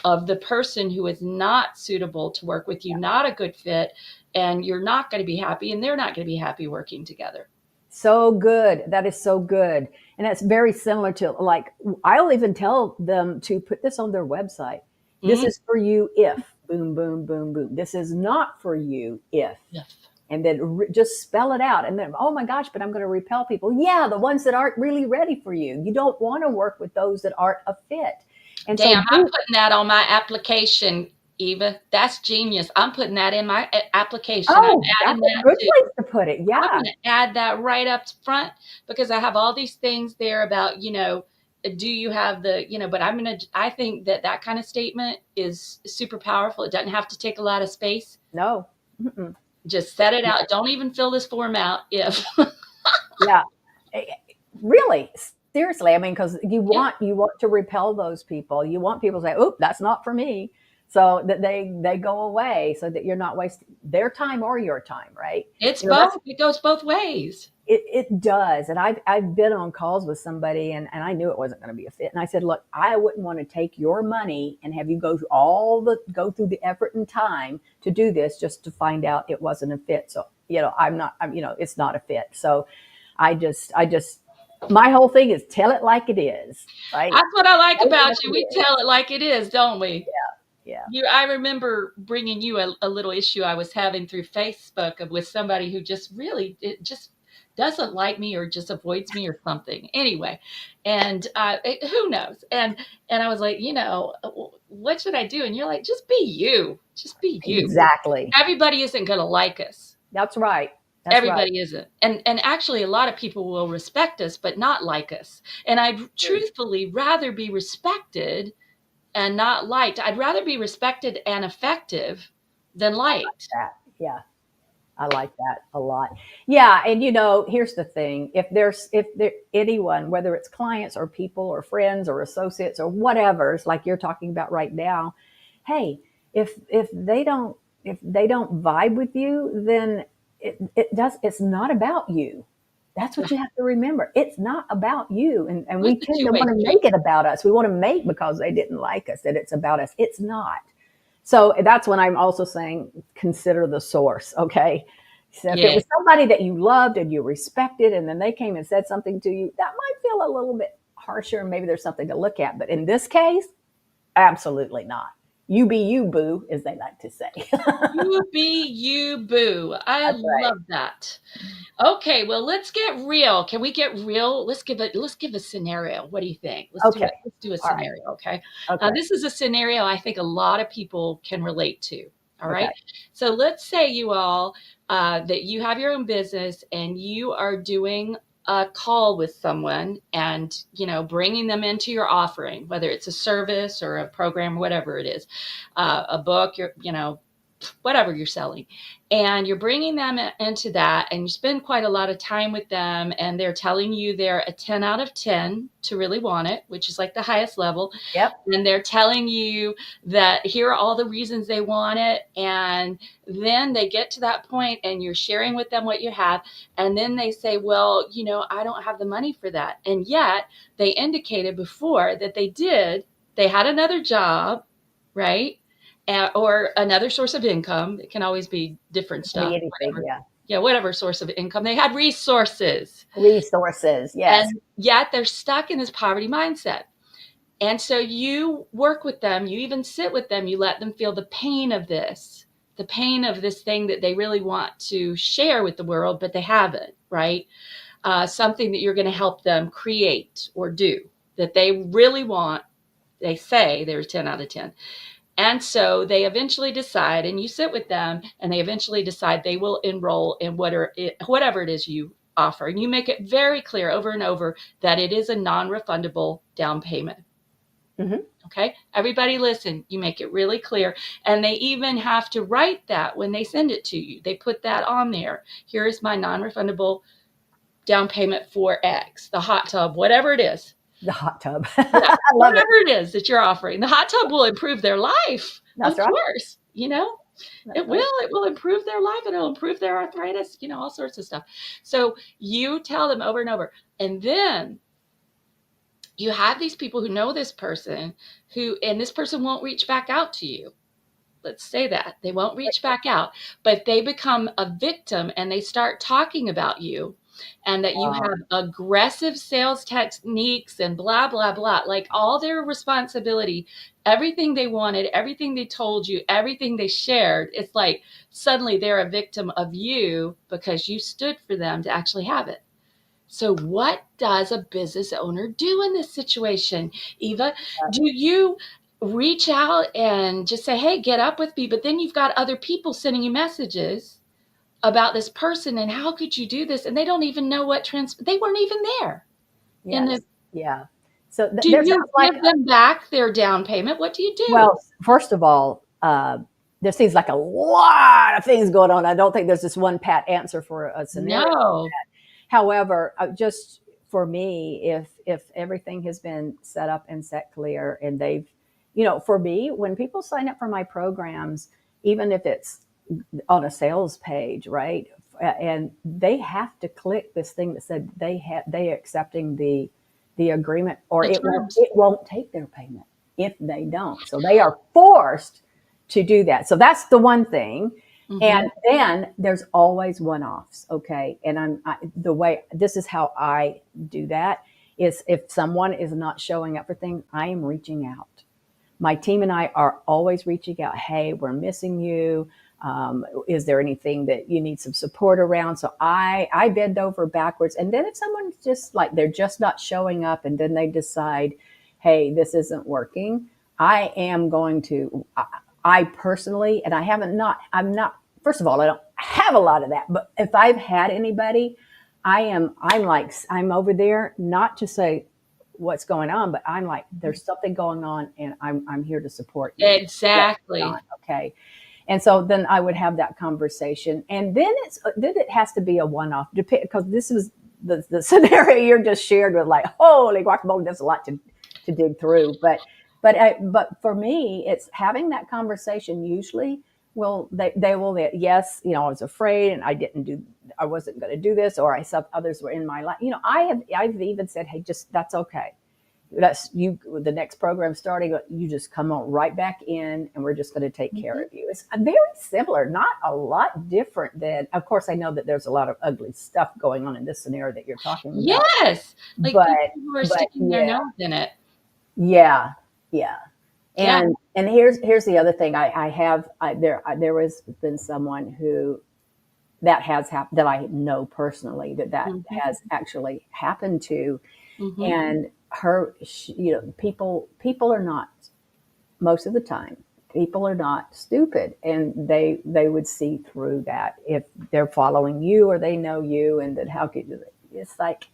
of the person who is not suitable to work with you, not a good fit, and you're not going to be happy, and they're not going to be happy working together.
So good. That is so good. And that's very similar to, like, I'll even tell them to put this on their website. This
Mm-hmm.
is for you if. boom, boom, boom, boom. This is not for you if.
Yes.
And then just spell it out. And then, oh my gosh, but I'm going to repel people. Yeah, the ones that aren't really ready for you. You don't want to work with those that aren't a fit. And so,
Damn, I'm putting that on my application, Eva. That's genius. I'm putting that in my application. I'm
oh, that's
adding
a
that
good
too.
place to put it.
I'm
Yeah.
going to add that right up front because I have all these things there about, do you have but I think that that kind of statement is super powerful. It doesn't have to take a lot of space.
No. Mm-mm.
Just set it out. Don't even fill this form out if.
Yeah. Eh, really. Seriously. I mean, because
Yeah,
you want to repel those people. You want people to say, "Oop, that's not for me," so that they go away, so that you're not wasting their time or your time, right?
it's
That's
both. It goes both ways.
it does. And I've been on calls with somebody, and I knew it wasn't going to be a fit. And I said, look, I wouldn't want to take your money and have you go through the effort and time to do this just to find out it wasn't a fit. So, it's not a fit. So I just, my whole thing is tell it like it is, right?
That's what I like
Tell it
about
like
you.
it
We
is.
tell it like it is, don't we?
Yeah.
I remember bringing you a little issue I was having through Facebook with somebody who just really it just doesn't like me or just avoids me or something. Anyway, and who knows? And I was like, what should I do? And you're like, just be you. Just be you.
Exactly.
Everybody isn't going to like us.
That's right. That's right.
Everybody isn't. And actually a lot of people will respect us but not like us. And I'd truthfully rather be respected and not liked. I'd rather be respected and effective than liked.
That. Yeah. I like that a lot. Yeah, and here's the thing: if there anyone, whether it's clients or people or friends or associates or whatever, it's like you're talking about right now. Hey, if they don't vibe with you, then it's not about you. That's what you have to remember. It's not about you, and we
It's a
tend to
two-way
want to
street.
make it about us. We want to make because they didn't like us that it's about us. It's not. So that's when I'm also saying consider the source. Okay. So if it
Yeah.
was somebody that you loved and you respected, and then they came and said something to you, that might feel a little bit harsher, and maybe there's something to look at. But in this case, absolutely not. You be you, boo, as they like to say.
You be you, boo. I
That's right.
love that. Okay, well, let's get real. Can we get real? Let's give a scenario. What do you think? Let's do
Okay.
it. Let's do a
All right.
scenario, okay?
Okay.
This is a scenario I think a lot of people can relate to. All
Okay.
right. So let's say you all that you have your own business and you are doing a call with someone and bringing them into your offering, whether it's a service or a program, whatever it is, a book, whatever you're selling, and you're bringing them into that, and you spend quite a lot of time with them, and they're telling you they're a 10 out of 10 to really want it, which is like the highest level.
Yep.
And they're telling you that here are all the reasons they want it, and then they get to that point and you're sharing with them what you have, and then they say, well, I don't have the money for that. And yet they indicated before that they had another job, right? Or another source of income. It can always be different
It can be
stuff,
anything.
whatever.
Yeah.
Yeah, whatever source of income. They had resources,
Resources. Yes.
and yet they're stuck in this poverty mindset. And so you work with them, you even sit with them, you let them feel the pain of this thing that they really want to share with the world, but they haven't, right? Something that you're going to help them create or do that they really want. They say they're 10 out of 10. And so they eventually decide, and you sit with them, and they eventually decide they will enroll in whatever it is you offer. And you make it very clear over and over that it is a non refundable down payment.
Hmm.
Okay. Everybody listen, you make it really clear. And they even have to write that when they send it to you. They put that on there. Here is my non refundable down payment for X, the hot tub, whatever it is.
The hot tub.
Yeah,
I love it.
whatever it is that you're offering. The hot tub will improve their life, of
That's right.
course.
That's
It
right.
will. It will improve their life. It'll improve their arthritis, all sorts of stuff. So you tell them over and over. And then you have these people who know this person and this person won't reach back out to you. Let's say that they won't reach back out, but they become a victim and they start talking about you and that you
Wow.
have aggressive sales techniques and blah, blah, blah. Like all their responsibility everything they wanted, everything they told you, everything they shared, it's like suddenly they're a victim of you because you stood for them to actually have it. So, what does a business owner do in this situation, Eva? Do you reach out and just say, hey, get up with me? But then you've got other people sending you messages about this person, and how could you do this? And they don't even know they weren't even there. In
Yes.
the,
Yeah. So
do
there
you
sounds like,
give them back their down payment? What do you do?
well, first of all, there seems like a lot of things going on. I don't think there's just one pat answer for a scenario.
No.
However, just for me, if everything has been set up and set clear, and they've, for me, when people sign up for my programs, even if it's on a sales page, right, and they have to click this thing that said they accepting the agreement, or
The
it won't
terms.
it won't take their payment if they don't. So they are forced to do that. So that's the one thing.
Hmm.
And then there's always one-offs, okay? And the way this is how I do that is, if someone is not showing up for things, I am reaching out. My team and I are always reaching out. Hey, we're missing you. Is there anything that you need some support around? So I bend over backwards. And then if someone's just like, they're just not showing up, and then they decide, hey, this isn't working, I am going to, I personally, and I haven't not, I'm not, first of all, I don't have a lot of that, but if I've had anybody, I'm over there not to say what's going on, but I'm like, there's something going on, and I'm here to support you. What's going on?
Exactly.
Okay. And so then I would have that conversation, and then it has to be a one off, because this is the scenario you're just shared with, like, holy guacamole, there's a lot to dig through. But for me, it's having that conversation. Usually, they will, yes, I was afraid, and I wasn't going to do this, or I saw others were in my life. I've even said, hey, just, that's okay. That's you. The next program starting, you just come on right back in, and we're just going to take care
Hmm.
of you. It's very similar, not a lot different than, of course, I know that there's a lot of ugly stuff going on in this scenario that you're talking about,
Yes. Like
but
people who are sticking their
yeah,
nose in it.
yeah, yeah.
Yeah.
And here's the other thing. I have there has been someone who that has happened, that I know personally, that
Hmm.
has actually happened to.
Hmm.
And people are not, most of the time, people are not stupid, and they would see through that if they're following you, or they know you, and then how could you, it's like,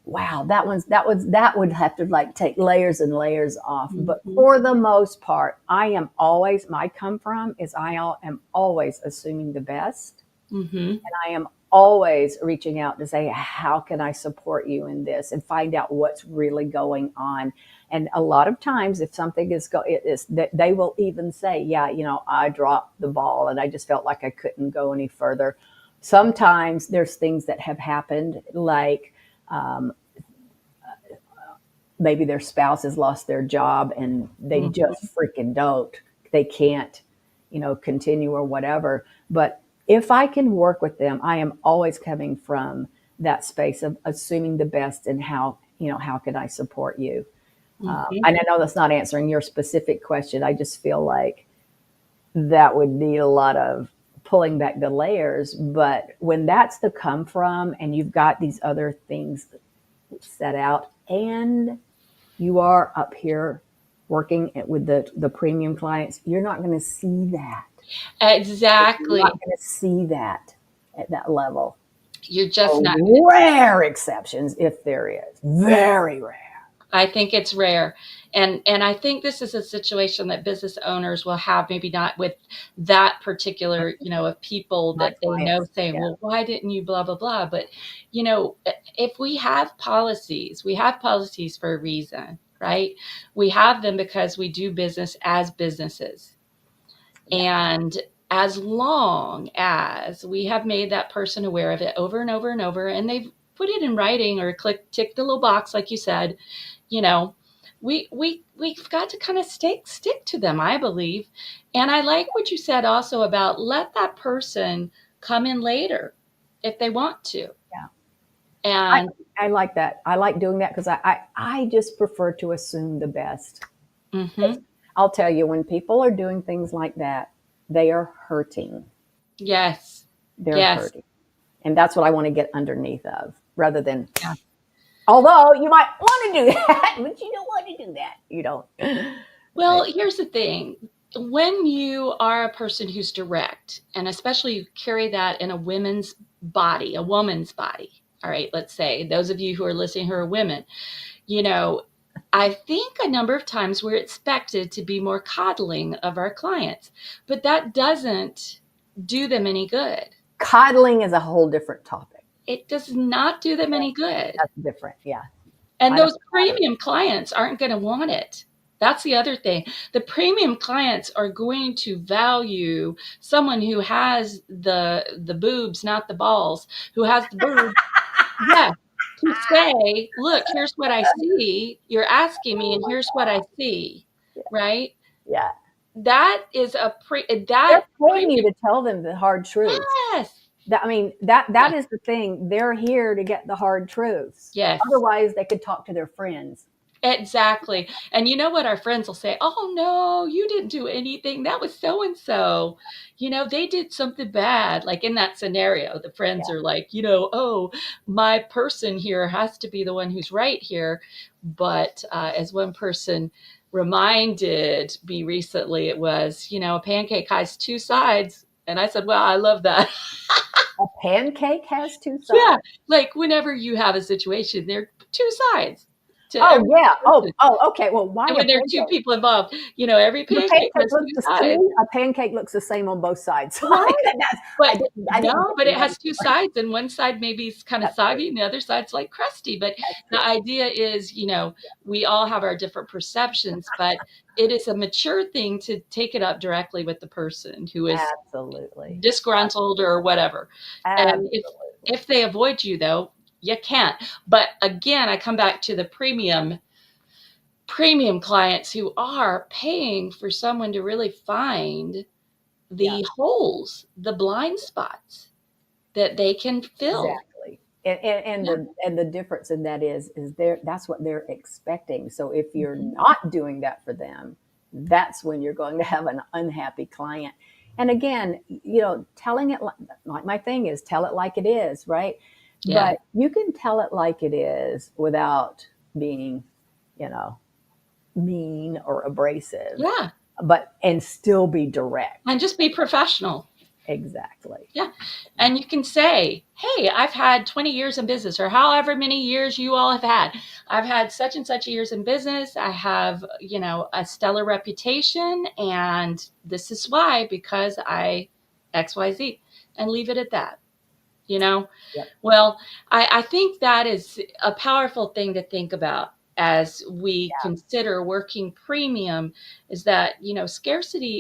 wow, that would have to, like, take layers and layers off. But
Hmm.
for the most part, I am always, my come from is, am always assuming the best.
Hmm.
I am always reaching out to say, how can I support you in this, and find out what's really going on. And a lot of times, if something it is that, they will even say, yeah, I dropped the ball, and I just felt like I couldn't go any further. Sometimes there's things that have happened, like, um, maybe their spouse has lost their job, and they
Hmm.
just freaking don't, they can't, continue or whatever. But if I can work with them, I am always coming from that space of assuming the best, and how can I support you.
Hmm.
And I know that's not answering your specific question. I just feel like that would need a lot of pulling back the layers. But when that's the come from, and you've got these other things set out, and you are up here working with the premium clients, you're not going to see that. You're
Exactly.
not going to see that at that level.
You're just not.
Rare exceptions, if there is, very rare.
I think it's rare. And I think this is a situation that business owners will have, maybe not with that particular, of people
My
that they know
clients,
saying,
yeah,
well, why didn't you blah, blah, blah. But, if we have policies for a reason, right? We have them because we do business as businesses.
yeah,
And as long as we have made that person aware of it over and over and over, and they've put it in writing or tick the little box, like you said, you know, we've got to kind of stick to them, I believe. And I like what you said also about let that person come in later if they want to.
yeah. I,
And
I like that. I like doing that, because I just prefer to assume the best.
Mm-hmm.
I'll tell you, when people are doing things like that, they are hurting.
Yes.
They're
Yes.
hurting. And that's what I want to get underneath of, rather than,
Yeah.
although you might want to do that, but you don't want to do that. You don't.
Well,
Right.
here's the thing. When you are a person who's direct, and especially you carry that in a woman's body, a woman's body, all right, let's say those of you who are listening who are women, you know, I think a number of times we're expected to be more coddling of our clients, but that doesn't do them any good.
Coddling is a whole different topic.
It does not do them any good.
That's different. Yeah.
And
I don't
those
know.
premium clients aren't going to want it. That's the other thing. The premium clients are going to value someone who has the boobs, not the balls, who has the boobs. Yeah. To say, look, here's what I see. You're asking me,
Oh
and
my
here's what I
God.
see.
Yeah.
Right?
Yeah.
That is that
They're paying you
premium.
to tell them the hard truths.
Yes.
That, I mean, that
Yes.
is the thing. They're here to get the hard truths.
Yes.
Otherwise, they could talk to their friends.
Exactly. And you know what our friends will say? Oh, no, you didn't do anything. That was so and so. They did something bad. Like in that scenario, the friends
Yeah.
are like, oh, my person here has to be the one who's right here. But as one person reminded me recently, it was, a pancake has two sides. And I said, well, I love that.
A pancake has two
Yeah.
sides.
Like whenever you have a situation, there are two sides to
Oh
every
yeah. Oh,
situation.
oh, okay. Well, why
And
a
when there are two
pancake?
people involved, every
The
pancake
pancake
has
looks
two
the to
sides,
me, a pancake looks the same on both sides.
right?
I
But
didn't
no,
get
but
the
it has two
metaphor.
sides, and one side maybe is kind of
That's true.
soggy, and the other side's like crusty. But
That's
the
true.
idea is, we all have our different perceptions, but it is a mature thing to take it up directly with the person who is
Absolutely.
disgruntled or whatever. And
Absolutely.
if they avoid you, though, you can't. But again, I come back to the premium clients who are paying for someone to really find
Yeah.
the holes, the blind spots that they can fill.
Exactly. And
Yeah.
the difference in that is that's what they're expecting. So if you're
Mhm.
not doing that for them, that's when you're going to have an unhappy client. And again, telling it like my thing is tell it like it is, right?
Yeah.
But you can tell it like it is without being, you know, mean or abrasive,
Yeah.
but and still be direct.
And just be professional.
Exactly.
Yeah. And you can say, hey, I've had 20 years in business, or however many years you all have had. I've had such and such years in business. I have, a stellar reputation. And this is why, because I XYZ, and leave it at that, you know?
Yep.
Well, I think that is a powerful thing to think about as we consider working premium, is that, scarcity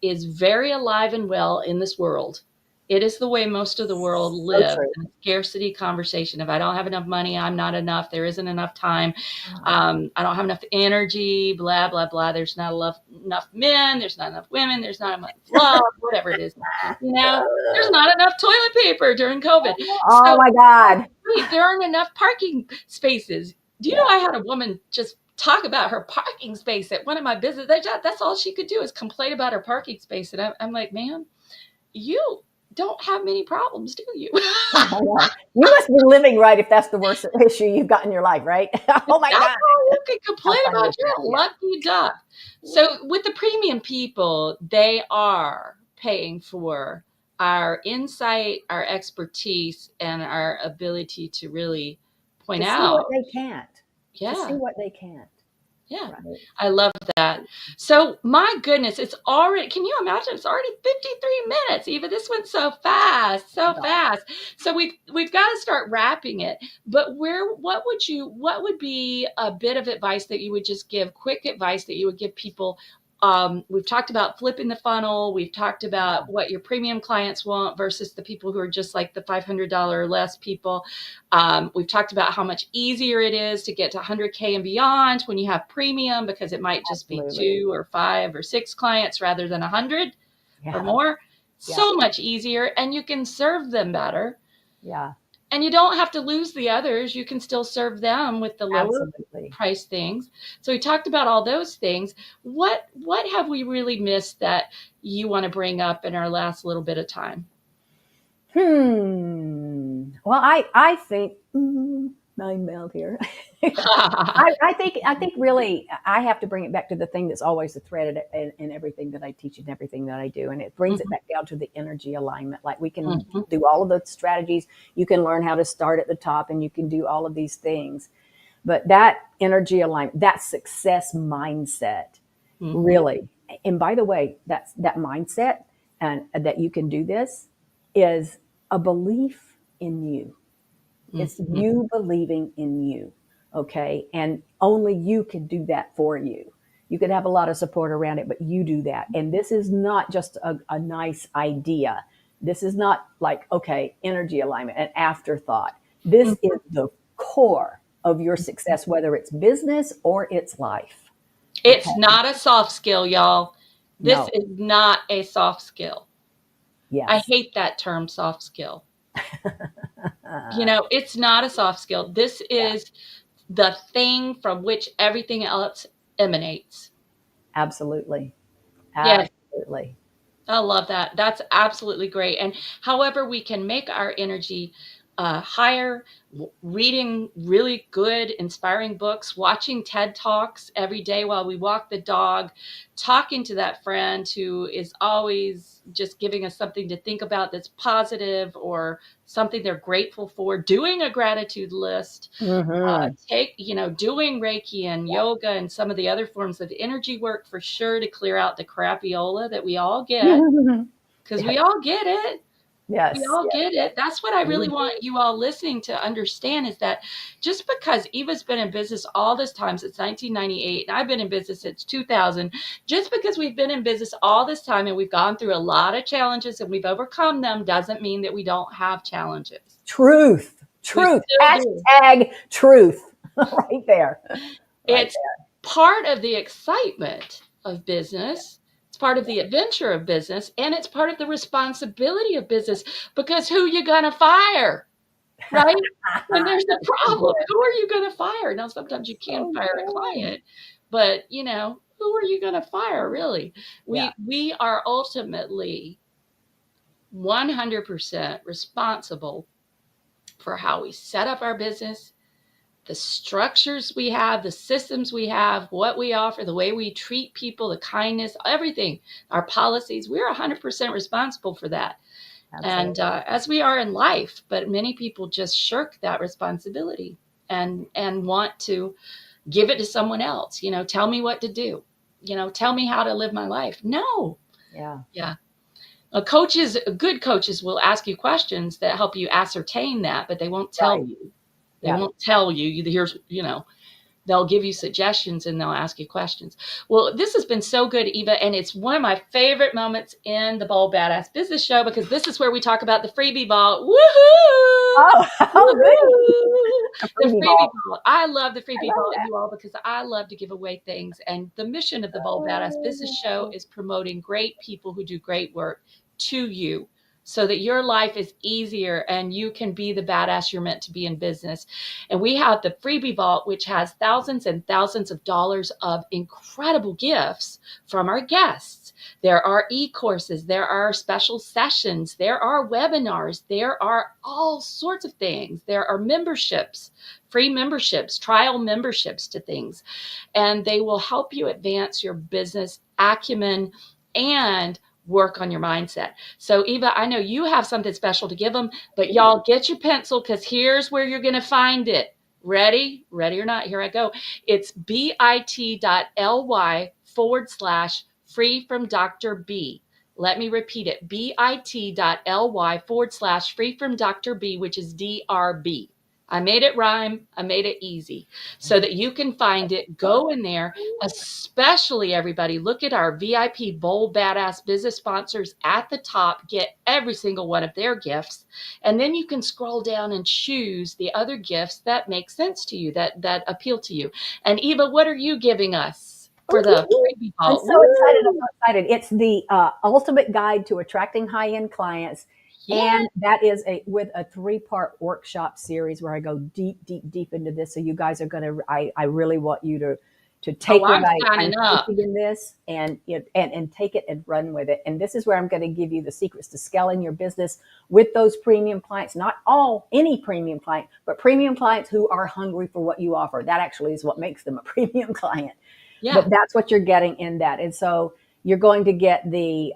is very alive and well in this world. It is the way most of the world
So
live,
true.
in a scarcity conversation. If I don't have enough money, I'm not enough. There isn't enough time. I don't have enough energy, blah, blah, blah. There's not enough men. There's not enough women. There's not enough love, whatever it is. There's not enough toilet paper during COVID.
Oh
So,
my God.
wait, there aren't enough parking spaces. Do you know
Yeah.
I had a woman just talk about her parking space at one of my business? That's all she could do is complain about her parking space. And I'm like, ma'am, you don't have many problems, do you?
I know. You must be living right if that's the worst issue you've got in your life, right? Oh my
That's
God.
all you can
How
complain
funny
about.
is
You're
that?
a
Yeah.
lucky duck. So with the premium people, they are paying for our insight, our expertise, and our ability to really point
To see what
out.
they can't. To see
Yeah.
what they can't.
Yeah,
Right.
I love that. So, my goodness, it's already, can you imagine? It's already 53 minutes. Eva, this went so fast, so
No.
fast. So we've got to start wrapping it. But what would be a bit of advice that you would just give, quick advice that you would give people? We've talked about flipping the funnel. We've talked about what your premium clients want versus the people who are just like the $500 or less people. We've talked about how much easier it is to get to 100K and beyond when you have premium, because it might just be
Absolutely.
2 or 5 or 6 clients rather than 100 or
Yeah.
more.
Yeah.
So much easier, and you can serve them better.
Yeah.
And you don't have to lose the others. You can still serve them with the lower
Absolutely.
price things. So we talked about all those things. What have we really missed that you want to bring up in our last little bit of time?
Well, I think mind meld here. I think really I have to bring it back to the thing that's always the thread in everything that I teach and everything that I do, and it brings it
Mhm,
back down to the energy alignment. Like we can
mhm,
do all of the strategies. You can learn how to start at the top, and you can do all of these things. But that energy alignment, that success mindset,
mhm,
really. And by the way, that mindset and that you can do this is a belief in you. It's
mhm.
you believing in you. Okay. And only you can do that for you. You could have a lot of support around it, but you do that. And this is not just a nice idea. This is not like, okay, energy alignment, an afterthought. This is the core of your success, whether it's business or it's life. Okay.
It's not a soft skill, y'all. This
No.
is not a soft skill. I
Yes.
hate that term, soft skill.
Uh,
It's not a soft skill. This
yeah,
is the thing from which everything else emanates.
absolutely.
Yes,
Absolutely.
I love that. That's absolutely great. And however we can make our energy higher, reading really good, inspiring books, watching TED Talks every day while we walk the dog, talking to that friend who is always just giving us something to think about that's positive or something they're grateful for, doing a gratitude list,
Hmm.
doing Reiki and yoga and some of the other forms of energy work for sure to clear out the crapiola that we all get because
Yeah.
we all get it. We
Yes.
all
Yes.
get
Yes.
it. That's what I
We
really want
do.
you all listening to understand is that just because Eva's been in business all this time since 1998 and I've been in business since 2000, just because we've been in business all this time and we've gone through a lot of challenges and we've overcome them doesn't mean that we don't have challenges.
Truth.
We
Truth.
still do.
Hashtag truth. Right there. Right
It's part of the excitement of business. It's part of the adventure of business, and it's part of the responsibility of business because who you gonna fire, right? When
there.
there's a
That's so
problem,
good.
who are you gonna fire? Now, sometimes you can
So
fire a
good.
client, but who are you gonna fire really?
Yeah.
We are ultimately 100% responsible for how we set up our business, the structures we have, the systems we have, what we offer, the way we treat people, the kindness, everything, our policies, we're 100% responsible for that. And
Absolutely.
as we are in life, but many people just shirk that responsibility and want to give it to someone else. Tell me what to do. Tell me how to live my life. No,
Yeah.
yeah. Good coaches will ask you questions that help you ascertain that, but they won't tell
Right.
you. They
Yeah.
won't tell you. They'll give you suggestions and they'll ask you questions. Well, this has been so good, Eva, and it's one of my favorite moments in the Bold Badass Business Show because this is where we talk about the freebie ball. Woohoo!
Oh, oh, goody.
Woohoo!
A
The
freebie
freebie
ball.
ball. I love the
I
freebie
love
ball,
that.
you all, because I love to give away things. And the mission of the Bold Badass Business Show
Oh,
is promoting great people who do great work to you so that your life is easier and you can be the badass you're meant to be in business. And we have the freebie vault, which has thousands and thousands of dollars of incredible gifts from our guests. There are e-courses, there are special sessions, there are webinars, there are all sorts of things. There are memberships, free memberships, trial memberships to things, and they will help you advance your business acumen and work on your mindset. So, Eva, I know you have something special to give them, but y'all get your pencil because here's where you're going to find it. Ready? Ready or not? Here I go. It's bit.ly/free from Dr. B. Let me repeat it bit.ly/free from Dr. B, which is DRB. I made it rhyme. I made it easy so that you can find it. Go in there, especially everybody. Look at our VIP Bold Badass business sponsors at the top. Get every single one of their gifts. And then you can scroll down and choose the other gifts that make sense to you, that appeal to you. And Eva, what are you giving us for the freebie
I'm
vault?
so excited. I'm
Woo!
so excited. It's the ultimate guide to attracting high end clients.
Yeah.
And that is with a 3-part workshop series where I go deep, deep, deep into this. So you guys are gonna. I really want you to
Oh,
take what
I'm
I'm
signing up.
teaching in this and take it and run with it. And this is where I'm going to give you the secrets to scaling your business with those premium clients. Not any premium client, but premium clients who are hungry for what you offer. That actually is what makes them a premium client. But
Yeah.
that's what you're getting in that. And so you're going to get the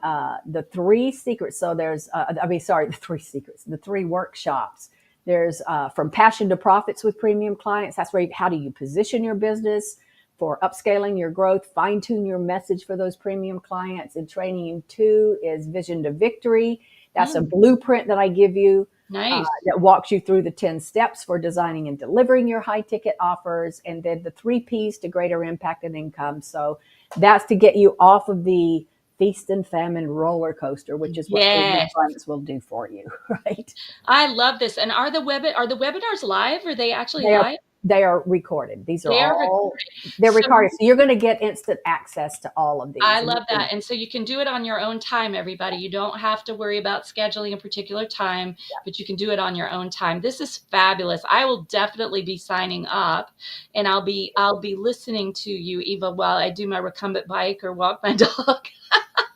3 secrets. So there's the 3 secrets, the 3 workshops. There's from passion to profits with premium clients. That's where how do you position your business for upscaling your growth, fine tune your message for those premium clients. And training 2 is vision to victory. That's a
Mm,
blueprint that I give you
nice.
that walks you through the 10 steps for designing and delivering your high ticket offers. And then the 3 P's to greater impact and income. So that's to get you off of the feast and famine roller coaster, which is what premium
Yes.
clients will do for you, right?
I love this. And are the webinars live? Are they actually
They are
live?
they are recorded. These are
They're
all
recorded.
they're
So
recorded. So you're going to get instant access to all of
I
these. And you
love
can,
that. And so you can do it on your own time, everybody. You don't have to worry about scheduling a particular time, but you can do it on your own time. This is fabulous. I will definitely be signing up, and I'll be listening to you, Eva, while I do my recumbent bike or walk my dog.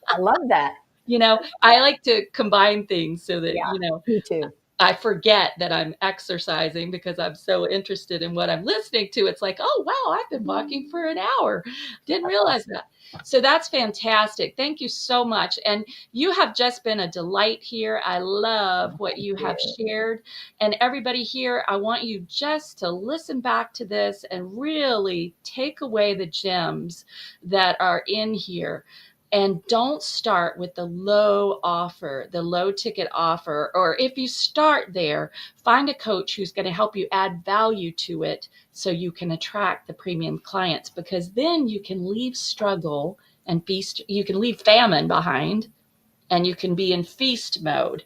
I love that.
I like to combine things so that,
Yeah, me too.
I forget that I'm exercising because I'm so interested in what I'm listening to. It's like, oh, wow, I've been walking for an hour. Didn't
That's
realize
awesome.
that. So that's fantastic. Thank you so much. And you have just been a delight here. I love what
Thank
you have
you.
shared. And everybody here, I want you just to listen back to this and really take away the gems that are in here. And don't start with the low offer, the low ticket offer. Or if you start there, find a coach who's going to help you add value to it so you can attract the premium clients, because then you can leave struggle and feast. You can leave famine behind and you can be in feast mode,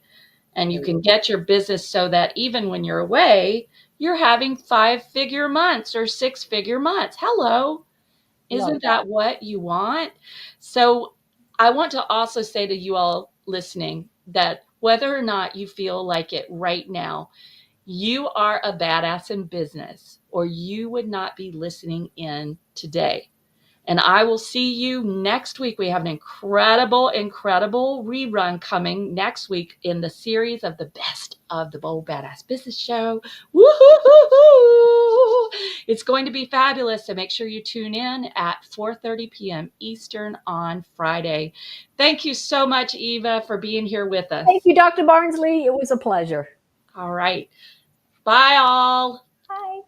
and you
There you
can
go.
get your business so that even when you're away, you're having 5-figure months or 6-figure months. Hello.
Love
Isn't
that.
that what you want? So I want to also say to you all listening that whether or not you feel like it right now, you are a badass in business, or you would not be listening in today. And I will see you next week. We have an incredible, incredible rerun coming next week in the series of the best of the Bold Badass Business Show. Woo-hoo-hoo-hoo! It's going to be fabulous. So make sure you tune in at 4:30 p.m. Eastern on Friday. Thank you so much, Eva, for being here with
Thank
us.
you, Dr. Barnsley. It was a pleasure.
All right. Bye, all.
Bye.